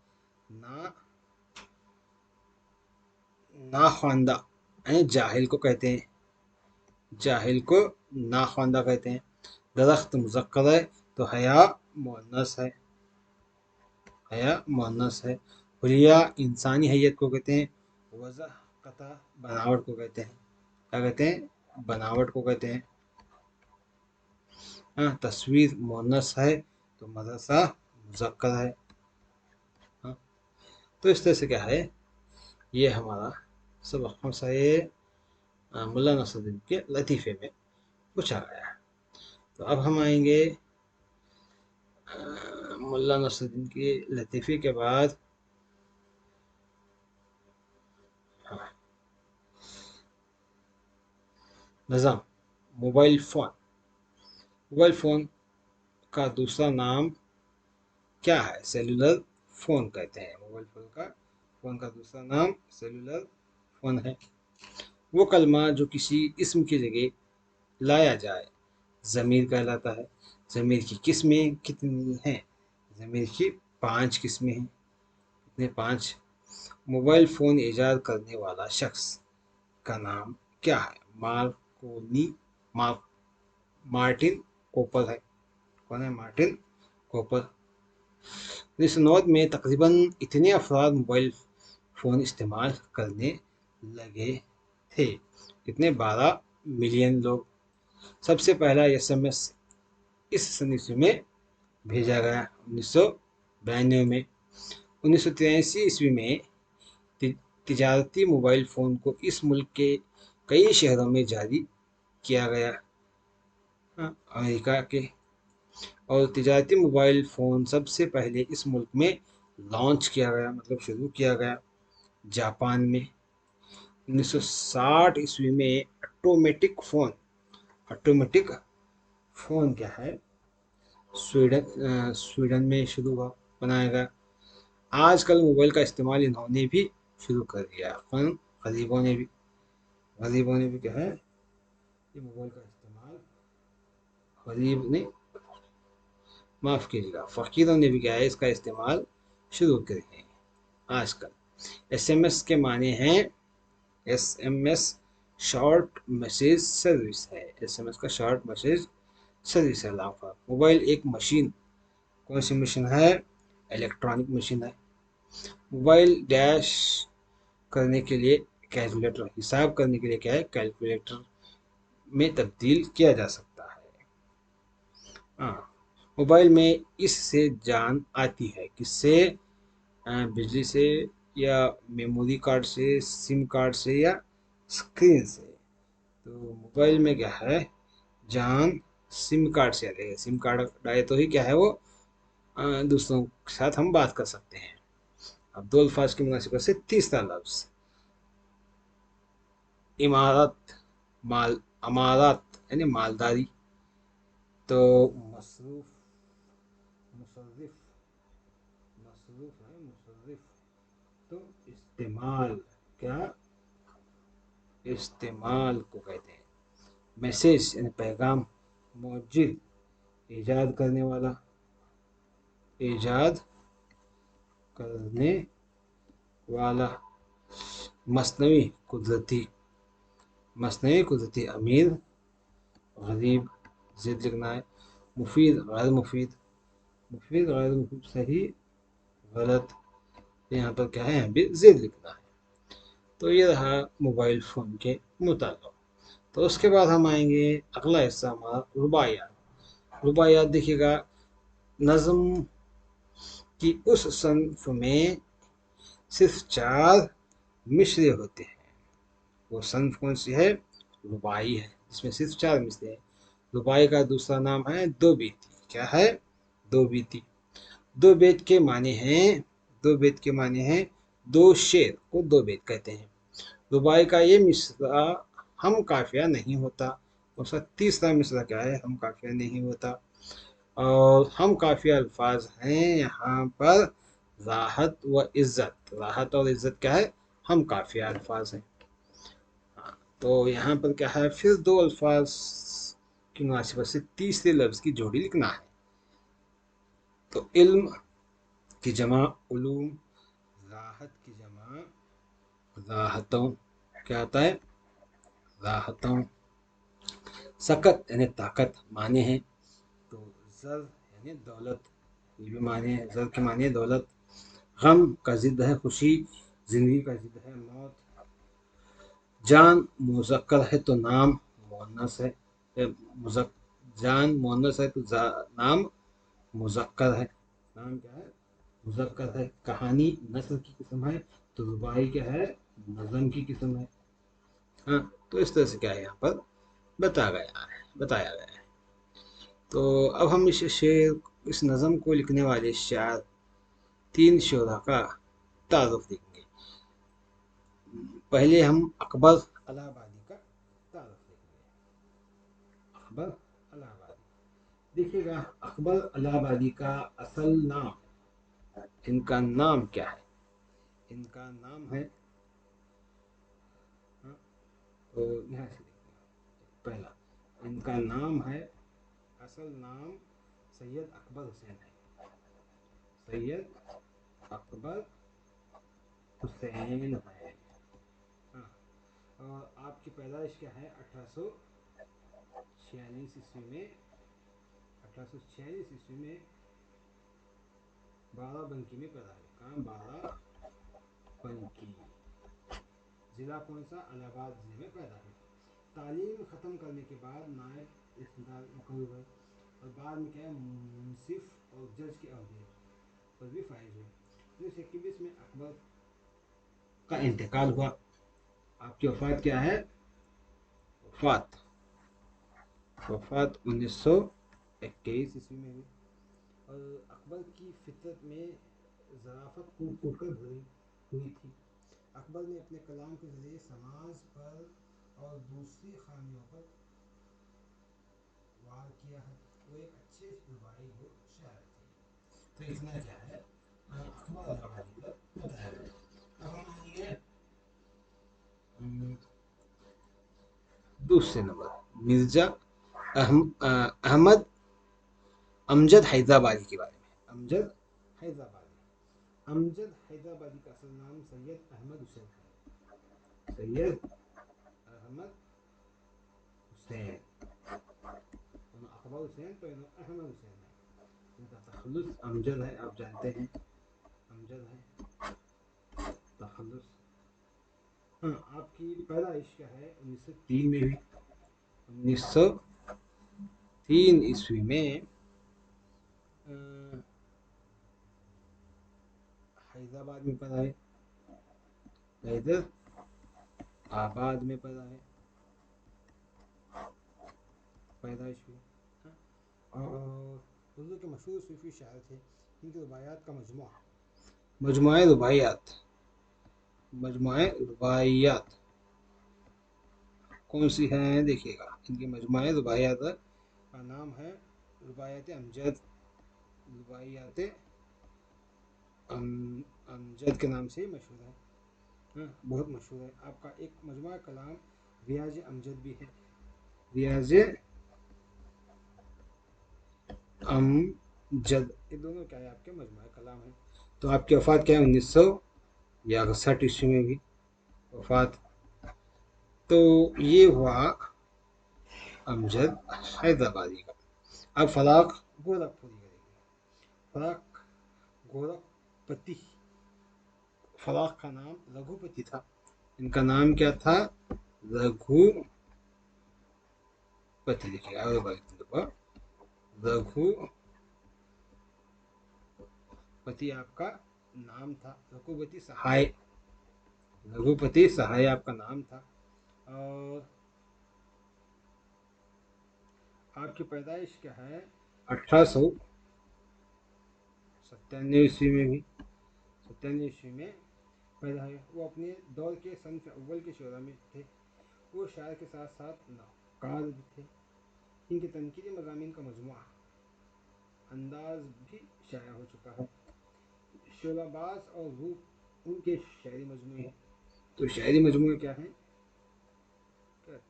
ناخواندہ یعنی جاہل کو کہتے ہیں. جاہل کو ناخواندہ کہتے ہیں. درخت مذکر ہے تو حیا مؤنث ہے. حیا مؤنث ہے. حلیہ انسانی حیت کو کہتے ہیں. وضح قطع بناوٹ کو کہتے ہیں. کیا کہتے ہیں؟ بناوٹ کو کہتے ہیں. हाँ, तस्वीर मुअन्नस है तो मदरसा मुज़क्कर है। हाँ, तो इस तरह से क्या है, ये हमारा सबक कौन सा, ये मुल्ला नसरुद्दीन के लतीफ़े में पूछा गया है। तो अब हम आएंगे मुल्ला नसरुद्दीन के लतीफ़े के बाद। हाँ, निज़ाम मोबाइल फ़ोन। मोबाइल फ़ोन का दूसरा नाम क्या है? सेलुलर फ़ोन कहते हैं। मोबाइल फ़ोन का दूसरा नाम सेलुलर फ़ोन है। वो कलमा जो किसी इसम की जगह लाया जाए ज़मीर कहलाता है। ज़मीर की किस्में कितनी हैं? ज़मीर की 5 किस्में हैं। कितने? 5। मोबाइल फ़ोन ईजाद करने वाला शख्स का नाम क्या है? मार्कोनी मार मार्टिन कोपर है। कौन है? मार्टिन कोपर। 1909 में तकरीबन इतने अफराद मोबाइल फ़ोन इस्तेमाल करने लगे थे। कितने? 12 मिलियन लोग। सबसे पहला SMS इस सन ईस्वी में भेजा गया 1992 में। 1983 ईस्वी में तिजारती मोबाइल फ़ोन को इस मुल्क के कई शहरों में जारी किया गया, अमेरिका के। और तिजारती मोबाइल फ़ोन सबसे पहले इस मुल्क में लॉन्च किया गया, मतलब शुरू किया गया, जापान में। 1960 ईस्वी में ऑटोमेटिक फ़ोन क्या है, स्वीडन में शुरू हुआ, बनाया गया। आजकल मोबाइल का इस्तेमाल इन्होंने भी शुरू कर दिया। कौन? गरीबों ने भी क्या है, ये मोबाइल का इस्तेमाल, गरीब ने, माफ़ कीजिएगा, फ़कीरों ने भी क्या है, इसका इस्तेमाल शुरू कर दिए आजकल। SMS के माने हैं, SMS शॉर्ट मैसेज सर्विस है। SMS का शॉर्ट मैसेज सर्विस है। मोबाइल एक मशीन, कौन सी मशीन है? इलेक्ट्रॉनिक मशीन है। मोबाइल डैश करने के लिए कैलकुलेटर, हिसाब करने के लिए क्या है, कैलकुलेटर में तब्दील किया जा सकता है। हाँ, मोबाइल में इससे जान आती है, किससे? बिजली से, या मेमोरी कार्ड से, सिम कार्ड से, या स्क्रीन से। तो मोबाइल में क्या है, जान सिम कार्ड से आती है। सिम कार्ड डाले तो ही क्या है वो, दूसरों के साथ हम बात कर सकते हैं। अब दो अल्फाज की मुनासिबत से तीसरा लफ्ज़, इमारत, अमारत यानी मालदारी। तो मसरूफ, मुसर्रिफ, मसरूफ है मुसर्रिफ। तो इस्तेमाल, क्या? इस्तेमाल को कहते हैं। मैसेज यानी पैगाम, मौजिद, ईजाद करने वाला, ईजाद करने वाला। मसनवी, कुदरती, अमीर, गरीब, जिद लिखना है। मुफीद, गैर मुफीद, सही, गलत। यहाँ पर क्या है, अभी जिद लिखना है। तो ये रहा मोबाइल फ़ोन के मुताबिक। तो उसके बाद हम आएंगे, अगला हिस्सा हमारा रुबाइयात। रुबाइयात देखिएगा, नज़म की उस सन्फ में सिर्फ 4 मिसरे होते हैं। वो सन्फ कौन सी है? रुबाई है, जिसमें सिर्फ 4 मिसरे हैं। रुबाई का दूसरा नाम है दो बीती। क्या है? दो बीती। दो बेत के माने हैं, दो शेर को दो बेत कहते हैं। रुबाई का ये मिसरा हम काफिया नहीं होता। उसका तीसरा मिसरा क्या है? हम काफिया नहीं होता। और हम काफिया अल्फाज हैं यहाँ पर राहत व इज़्ज़त। राहत और इज़्ज़त क्या है? हम काफिया अल्फाज हैं। तो यहाँ पर क्या है, फिर दो अल्फाज की मुनासिबत से तीसरे लफ्ज़ की जोड़ी लिखना है। तो इल्म की जमा उलूम, राहत की जमा राहतों, क्या आता है? राहतों। सकत यानी ताकत माने हैं। तो ज़र यानी दौलत, ये भी माने हैं, ज़र के माने दौलत। गम का ज़िद है खुशी, ज़िंदगी का ज़िद है मौत। जान मुज़क्कर है तो नाम मुअन्नस है। जान मुअन्नस है तो नाम मुज़क्कर है। नाम क्या है? मुज़क्कर है। कहानी नस्ल की किस्म है तो रुबाई क्या है? नज़म की किस्म है। हाँ, तो इस तरह से क्या है यहाँ पर बताया गया है। तो अब हम इस नज़म को लिखने वाले शायर, 3 शुरा का तारुफ देखेंगे। पहले हम अकबर इलाहाबादी का तारुफ देखेंगे। अकबर इलाहाबादी, देखिएगा, अकबर इलाहाबादी का असल नाम, इनका नाम क्या है? इनका नाम है, हाँ, तो यहाँ से देखिए, पहला इनका नाम है, असल नाम सैयद अकबर हुसैन है। सैयद अकबर हुसैन है। हाँ, और आपकी पैदाइश क्या है? 1846 ईस्वी में, 1846 ईस्वी में बाराबंकी में पैदा हुए। कहाँ? बाराबंकी। जिला कौन सा? इलाहाबाद जिले में पैदा हुए। तालीम ख़त्म करने के बाद नायब तहसीलदार मुकर्रर हुए और बाद में क्या है, मुंसिफ और जज के अहदे पर भी फाइज हुए। 1921 में अकबर का इंतकाल हुआ। आपकी वफात क्या है? वफात वफात 1921 ईस्वी में हुई। और अकबर की फितरत में ज़राफ़त कूट कूट कर भरी हुई थी। अकबर ने अपने कलाम के ज़रिए समाज पर और दूसरी खामियों पर वार किया है। वो एक अच्छे रुबाई हो शायर थे। तो इतना क्या है, अकबर इलाहाबादी का बताया गया। अब हम आएंगे दूसरे नंबर, मिर्जा अहमद अमजद हैदराबादी के बारे में। अमजद हैदराबादी, अमजद हैदराबादी का असल नाम सैयद अहमद हुसैन है। सैयद अहमद हुसैन, अकबर हुसैन तो अहमद हुसैन है। इनका तखल्लुस अमजद है, आप जानते हैं, अमजद है तखल्लुस। हाँ, आपकी पैदाइश क्या है? 1903 में हुई। 1903 ईस्वी में हैदराबाद में पैदा है, हैदराबाद में पैदाइश हुई। और उर्दू के मशहूर सूफी शायर थे। इनकी रुबायात का मजमुआ रुबायात कौन सी हैं? देखिएगा, इनकी मजमुआ रुबायात का नाम है रुबायात अमजद। रुबायात अमजद के नाम से मशहूर है। हाँ, बहुत मशहूर है। आपका एक मजमुआ कलाम रियाज अमजद भी है। रियाज अमजद, ये दोनों क्या है? आपके मजमुआ कलाम है। तो आपकी वफात क्या है? 1961 ईस्वी में भी वफात। तो ये हुआ अमजद हैदराबादी का। अब फराक गोरखपुरी करेंगे। फराक गोरखपति, फराक का नाम रघुपति था। इनका नाम क्या था? रघुपति। लिखिए रघुपति आपका नाम था। रघुपति सहाय आपका नाम था। और आपकी पैदाइश क्या है? 1897 ईस्वी में भी, 97 ईस्वी में पैदा हुए। वो अपने दौर के सन्फ अव्वल के शोरा में थे। वो शायर के साथ साथ नक्काद भी थे। इनके तनकीदी मज़ामीन का मजमुआ अंदाज भी शाया हो चुका है। शोलाबाज और रूप उनके शायरी मजमूए हैं। तो शायरी मजमूए क्या हैं?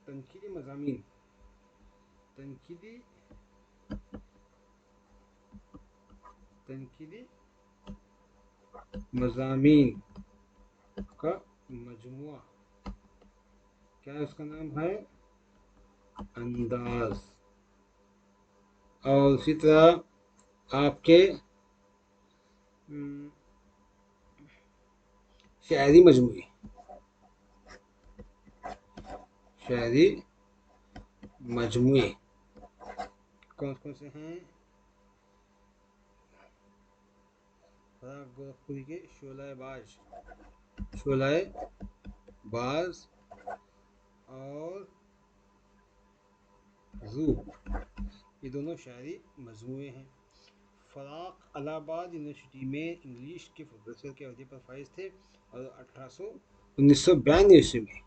तनकीदी मज़ामीन, तनकीदी मज़ामीन का मजमुआ क्या है? उसका नाम है अंदाज। और उसी तरह आपके शायरी मजमुए कौन कौन से हैं? फराग गोरखपुरी के शोलाए बाज और रू, ये दोनों शायरी मजमूए हैं। फराक इलाहाबाद यूनिवर्सिटी में इंग्लिश के प्रोफेसर के अहदे पर फाइज थे और 1982 ईस्वी में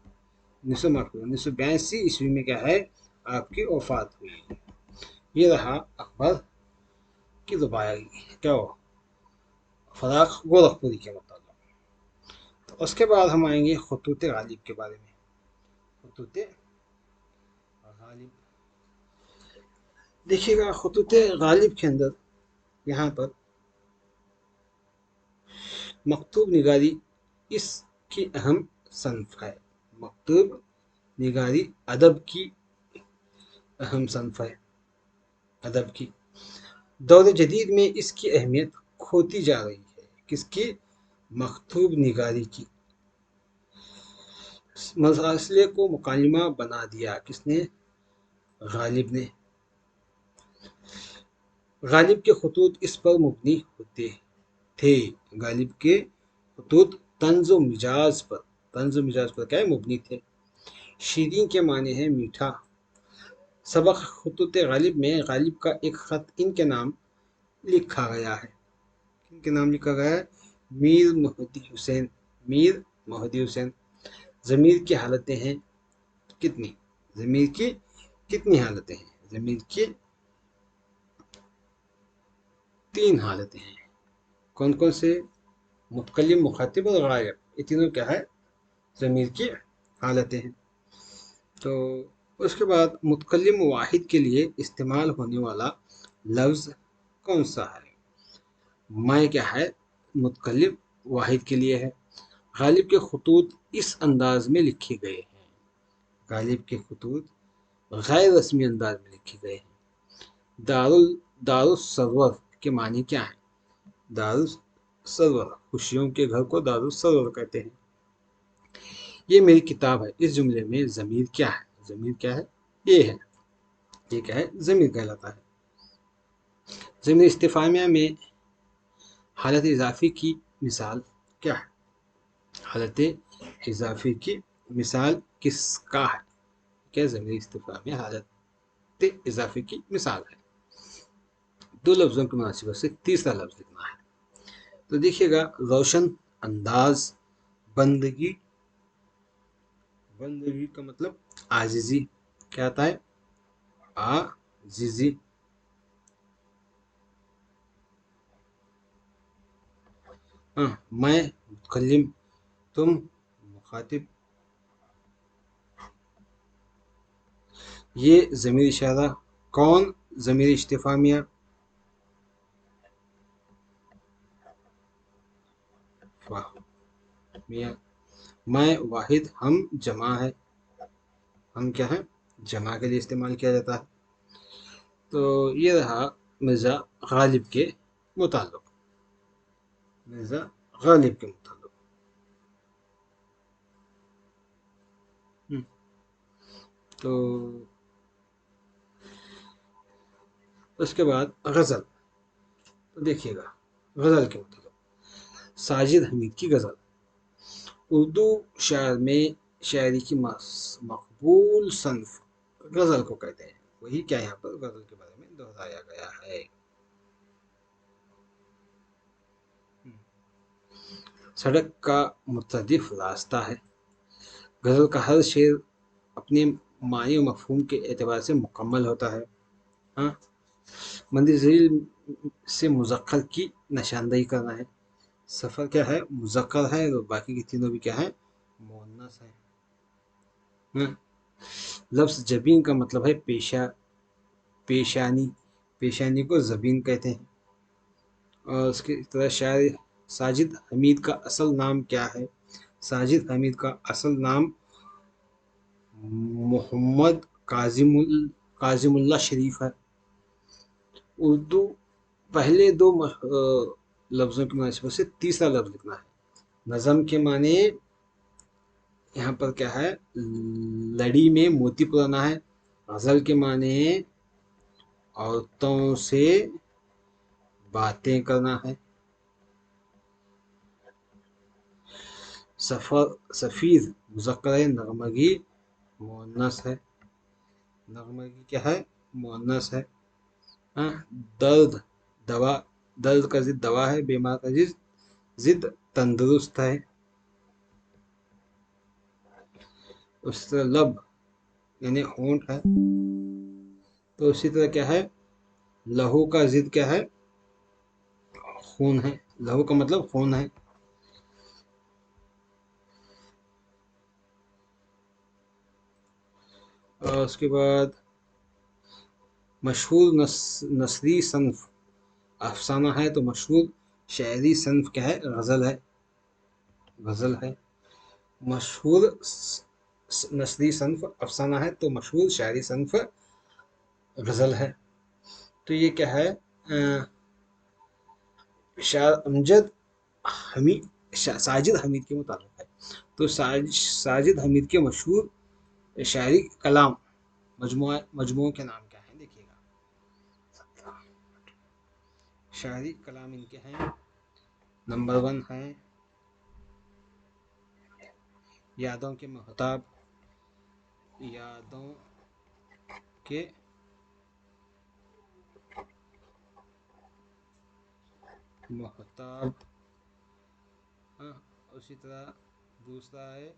1982 ईस्वी में क्या है आपकी वफात हुई। ये रहा अकबर की रुबाई क्या हो फराक गोरखपुरी के मुताबिक। तो उसके बाद हम आएंगे खतूत गालिब के बारे में। खतूत गालिब देखिएगा, खतूत गालिब के अंदर यहाँ पर मकतूब निगारी इसकी अहम सनफ है। मकतूब निगारी अदब की अहम सनफ है। अदब की दौर जदीद में इसकी अहमियत खोती जा रही है। किसकी? मकतूब निगारी की। मसले को मुकालिमा बना दिया किसने? गालिब ने। गालिब के खतूत इस पर मुबनी होते थे। गालिब के खतूत तंज़ मिजाज पर क्या मुबनी थे। शीरीं के माने हैं मीठा। सबक खतूत गालिब में गालिब का एक खत इनके नाम लिखा गया है। इनके नाम लिखा गया है मीर मोहद्दी हुसैन। ज़मीर की हालतें हैं कितनी? ज़मीर की कितनी हालतें हैं? ज़मीर की 3 हालतें हैं। कौन कौन से? मुतकल्लिम, मुखातिब और गायब। ये तीनों क्या है? ज़मीर की हालतें हैं। तो उसके बाद मुतकल्लिम वाहिद के लिए इस्तेमाल होने वाला लफ्ज़ कौन सा है? मैं क्या है? मुतकल्लिम वाहिद के लिए है। गालिब के खतूत इस अंदाज में लिखे गए हैं। गालिब के खतूत गैर रस्मी अंदाज में लिखे गए हैं। दारुस सरवर के मानी क्या है? दारुस सरवर, खुशियों के घर को दारुस सरवर कहते हैं। ये मेरी किताब है। इस जुमले में ज़मीर क्या है? ज़मीर क्या है? ये है। ये क्या है? ज़मीर कहलाता है। ज़मीर इस्तिफ़ामिया में हालत इजाफी की मिसाल क्या है? हालत इजाफी की मिसाल किसका है? क्या? ज़मीर इस्तिफ़ामिया हालत इजाफी की मिसाल है। 2 लफ्ज़ों की मुनासिबत से तीसरा लफ्ज़ लिखना है। तो देखिएगा, रोशन अंदाज, बंदगी। बंदगी का मतलब आजिज़ी। क्या आता है? आजिज़ी। मैं मुतकल्लिम, तुम मुखातिब। ये ज़मीर इशारा। कौन? ज़मीर इस्तिफ़ामिया। मियाँ। मैं वाहिद, हम जमा है। हम क्या है? जमा के लिए इस्तेमाल किया जाता है। तो ये रहा मिर्ज़ा गालिब के मुताल्लिक़। मिर्ज़ा गालिब के मुताल्लिक़। तो उसके बाद गज़ल। तो देखिएगा, गज़ल के मुताल्लिक़ साजिद हमीद की गज़ल उर्दू शायर में शायरी की मकबूल सनफ गज़ल को कहते हैं। वही क्या यहाँ पर गज़ल के बारे में दोहराया गया है। सड़क का मुतरदिफ रास्ता है। गज़ल का हर शेर अपने मानी और मफहूम के एतबार से मुकम्मल होता है। हाँ, मंदिर से मुज़क्कर की निशानदेही करना है। सफ़र क्या है? मुज़क्कर है और बाकी के तीनों भी क्या है? मुअन्नस है। हाँ? लफ्ज़ जबीन का मतलब है पेशानी। पेशानी को ज़बीन कहते हैं। और उसकी तरह शायर साजिद हमीद का असल नाम क्या है? साजिद हमीद का असल नाम मोहम्मद काजिमुल्लाह शरीफ है। उर्दू पहले 2 लफ्ज़ों की मुनासिबत से तीसरा लफ्ज़ लिखना है। नज़म के माने यहाँ पर क्या है? लड़ी में मोती पुराना है। गज़ल के माने عورتوں سے باتیں کرنا ہے. سفیر مذکر ہے، نغمگی مؤنث ہے. نغمگی کیا ہے؟ مؤنث ہے. درد دوا، درد کا ضد دوا ہے، بیمار کا ضد تندرست ہے. اس طرح لب یعنی ہونٹ ہے، تو اسی طرح کیا ہے؟ لہو کا ضد کیا ہے؟ خون ہے. لہو کا مطلب خون ہے. اور اس کے بعد مشہور نثری صنف افسانہ ہے، تو مشہور شاعری صنف کیا ہے؟ غزل ہے. غزل ہے. مشہور نثری صنف افسانہ ہے، تو مشہور شاعری صنف غزل ہے. تو یہ کیا ہے؟ شاعر امجد حمید، ساجد حمید کے مطابق ہے. تو ساجد حمید کے مشہور شاعری کلام مجموعوں کے نام کیا ہیں؟ دیکھیے گا. شاعری کلام ان کے ہیں. نمبر 1 ہے یادوں کے محتاب. یادوں کے محتاب. اسی طرح دوسرا ہے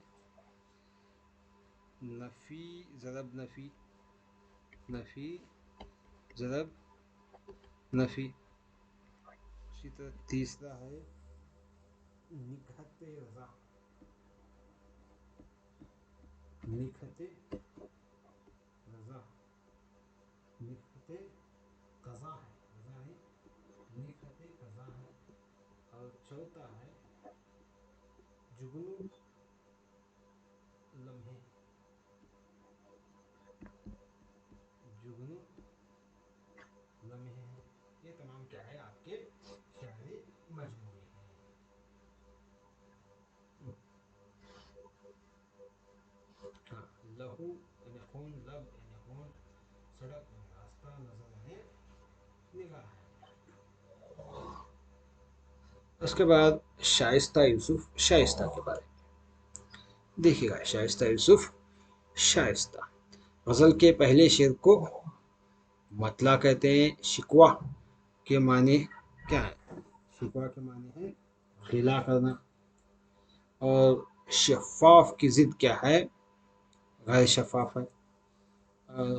نفی ضرب نفی. نفی ضرب نفی. اسی طرح تیسرا ہے نکہت رضا. نکہت رضا. نکہت قضا ہے، رضا نہیں، نکہت قضا ہے. اور چوتھا ہے جگنو لمحے. جگنو لمحے ہیں. یہ تمام کیا ہے؟ آپ کے شاعری مجموعے ہیں. ہاں، لہو یعنی خون، لب یعنی ہونٹ، سڑک یعنی راستہ، نظر یعنی نگاہ ہے. اس کے بعد شائستہ یوسف شائستہ کے بارے میں دیکھیے گا. شائستہ یوسف شائستہ غزل کے پہلے شعر کو مطلع کہتے ہیں. شکوہ کے معنی کیا ہے؟ شکوہ کے معنی ہے غلا کرنا. اور شفاف کی ضد کیا ہے؟ غیر شفاف ہے.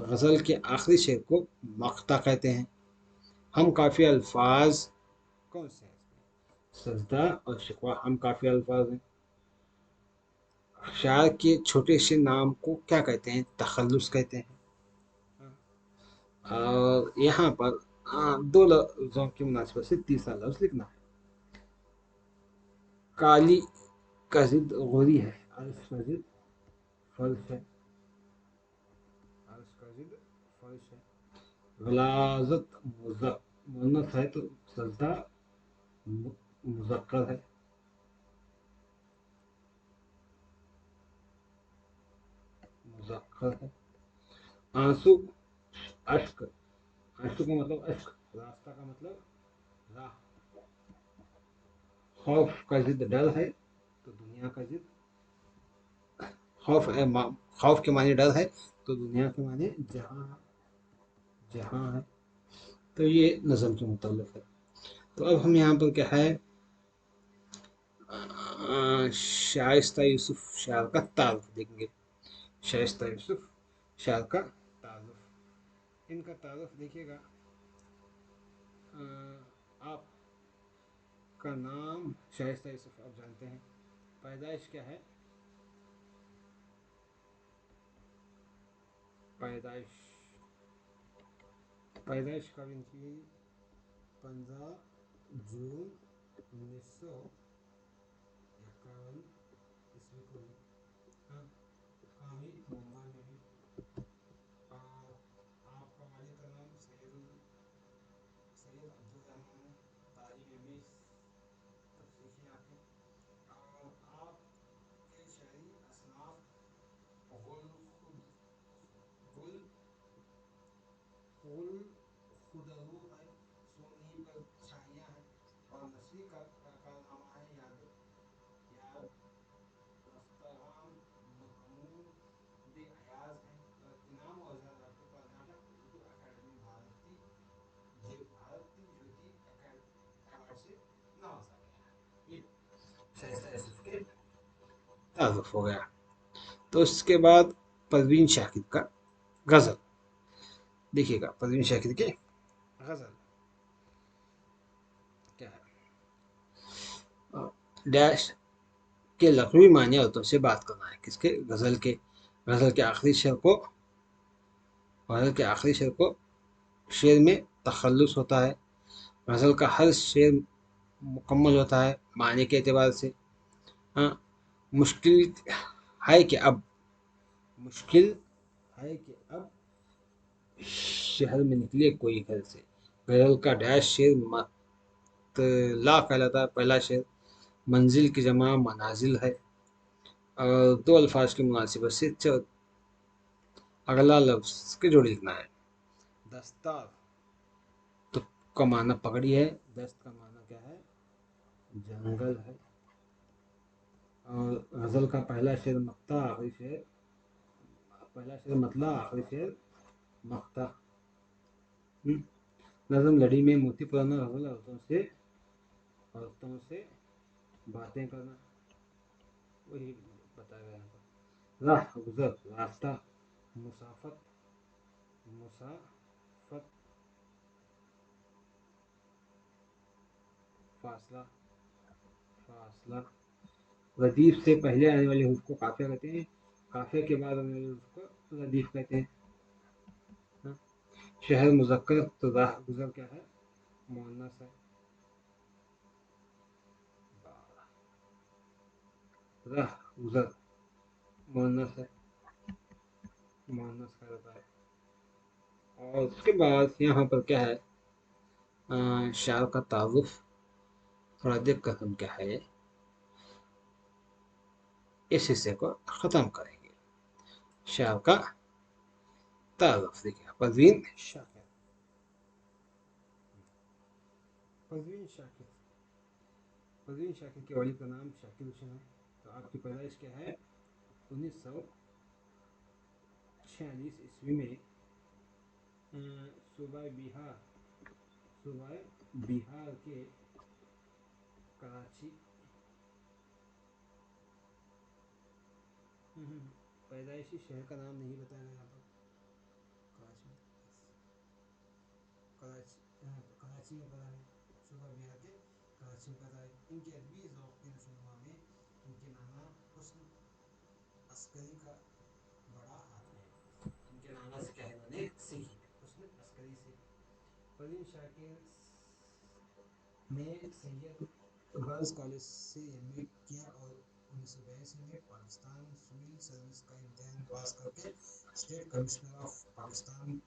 غزل کے آخری شعر کو مقطع کہتے ہیں. ہم کافی الفاظ کون سے ہیں؟ سجدہ اور شکوہ ہم کافی الفاظ ہیں. شاعر کے چھوٹے سے نام کو کیا کہتے ہیں؟ تخلص کہتے ہیں. اور یہاں پر 2 لفظوں کی مناسبت سے تیسرا لفظ لکھنا ہے. کالی کا ضد غوری ہے. عرش کا ضد فرش ہے. عرش کا ضد فرش ہے. غلاظت مؤنث ہے، تو سجدہ مذکر ہے. مذکر ہے. آنسو اشک. آنسو کا مطلب اشک. راستہ کا مطلب راہ. خوف کا ضد ڈر ہے، تو دنیا کا ضد خوف ہے. خوف کے معنی ڈر ہے، تو دنیا کے معنی جہاں ہے. تو یہ نظم کے متعلق ہے. تو اب ہم یہاں پر کیا ہے؟ شائستہ یوسف شاعر کا تعارف دیکھیں گے. شائستہ یوسف شاعر کا تعارف. ان کا تعارف دیکھیے گا. آپ کا نام شائستہ یوسف آپ جانتے ہیں. پیدائش کیا ہے؟ پیدائش کب ان کی؟ 15 جون 1951 عیسوی کو ہوئی. کامی ممبئی میں بھی. اور آپ کا والد کا نام سید عبدالرحمان ہے. تعلیم میں تفریحی آپ ہیں. اور آپ کے شہری اصناف غل खुदरू है, सोनी पर छाइयाँ हैं, और नस्री का कारनामा है याद याद दस्तगाम महमूद बे अयाज है, और इनाम और ज़्यादा आपको कर्नाटक उर्दू अकेडमी भारती ज्योति अवार्ड से नवाजा गया है। ये शाइस्ता यूसुफ के तारुफ हो गया। तो इसके बाद परवीन शाकिर का गजल देखिएगा। परवीन शाकिर के गजल क्या है, डैश के लखनवी मान्य औरतों से बात करना है। किसके? गजल के आखिरी शेर को, गजल के आखिरी शेर को शेर में तखल्लुस होता है। गजल का हर शेर मुकम्मल होता है माने के एतबार से। हाँ, मुश्किल है कि अब मुश्किल है कि अब शहर में निकले कोई घर से। गजल का डैश शेर मतला कहलाता है। पहला शेर मंजिल की जमा मनाजिल है, और दो अल्फाज की मुनासिबत से अगला लफ्ज के जोड़ी लिखना है। दस्तार तो का माना पगड़ी है, दस्त का माना क्या है? जंगल है, और गजल का पहला शेर मक्ता, आखिरी शेर पहला शेर मतला, आखिरी शेर मक्ता। नज़म लड़ी में मोती पुराना गजल औरतों से बातें करना, वही बताया गया यहाँ पर। राह गुजर, रास्ता, मुसाफत, मुसाफत, फासला, फासला। रदीफ से पहले आने वाले हुर्फ को काफिया कहते हैं, काफिया के बाद आने वाले हुर्फ को रदीफ कहते हैं। हाँ? शहर मुज़क्कर तो राह गुजर क्या है? मुअन्नस है। राह गुजर मुअन्नस है, मुअन्नस कहलाता है। और उसके बाद यहाँ पर क्या है, शायर का तारुफ थोड़ा देख कर हम क्या है इस हिस्से को ख़त्म करेंगे। शायर का तारुफ देखिए। परवीन शाकिर, परवीन शाकिर, परवीन शाकिर के वालिद का नाम शाकिर हुसैन है। तो आपकी पैदाइश क्या है? 1946 ईस्वी में सूबा बिहार, सूबा बिहार के कराची, पैदाइशी शहर का नाम नहीं बताया गया यहाँ पर। कराची, कराची में पैदा है, सूबा बिहार के कराची में पैदा है। इनके अदबी ज़ौक़ के नशोनुमा में इनके नाना हुस्न अस्करी का बड़ा हाथ है। इनके नाना से क्या है, इन्होंने सीखी है हुस्न अस्करी से। परवीन शाकिर ने सैयद गर्ल्स कॉलेज से एमए किया, और 1982 में पाकिस्तान सिविल सर्विस का इम्तिहान पास करके state commissioner of Pakistan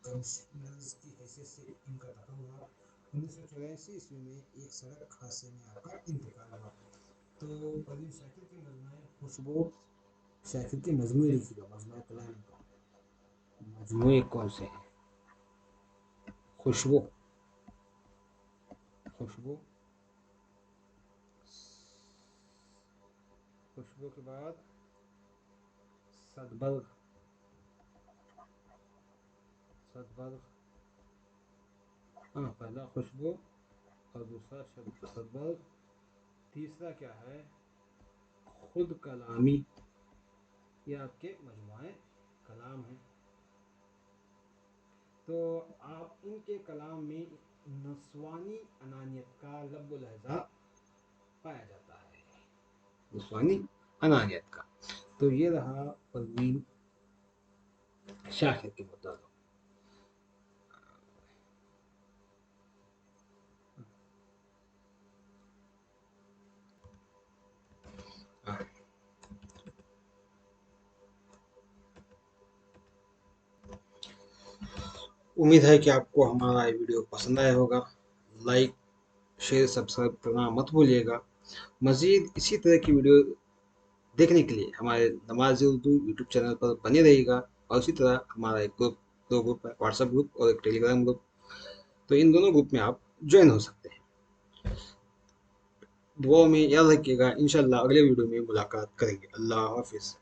commissioners की हैसियत से इनका दाखिला हुआ। 1984 ईस्वी में एक सड़क हादसे में आपका इंतकाल हुआ। तो परवीन शाकिर की मजमूए खुशबू, शाकिर की मजमूए लिखिएगा, मजमूए कलाम का मजमूए कौन से हैं? खुशबू, खुशबू, खुशबू के बाद सदबर्ग, सदबर्ग, हाँ पहला खुशबू और दूसरा सदबर्ग। तीसरा क्या है? खुद कलामी, ये आपके मजमुए कलाम हैं। तो आप इनके कलाम में नस्वानी अनानियत का लब्ब लहजा पाया जाता है, नस्वानी अनानियत का। तो ये रहा परवीन शाकिर के मुताबिक। उम्मीद है कि आपको हमारा ये वीडियो पसंद आया होगा। लाइक शेयर सब्सक्राइब करना मत भूलिएगा। मज़ीद इसी तरह की वीडियो देखने के लिए हमारे नमाज़ उर्दू यूट्यूब चैनल पर बने रहिएगा, और इसी तरह हमारा एक ग्रुप दो ग्रुप है, व्हाट्सएप ग्रुप और एक टेलीग्राम ग्रुप। तो इन दोनों ग्रुप में आप ज्वाइन हो सकते हैं। दुआ में याद रखिएगा, इंशाल्लाह अगले वीडियो में मुलाकात करेंगे। अल्लाह हाफिज़।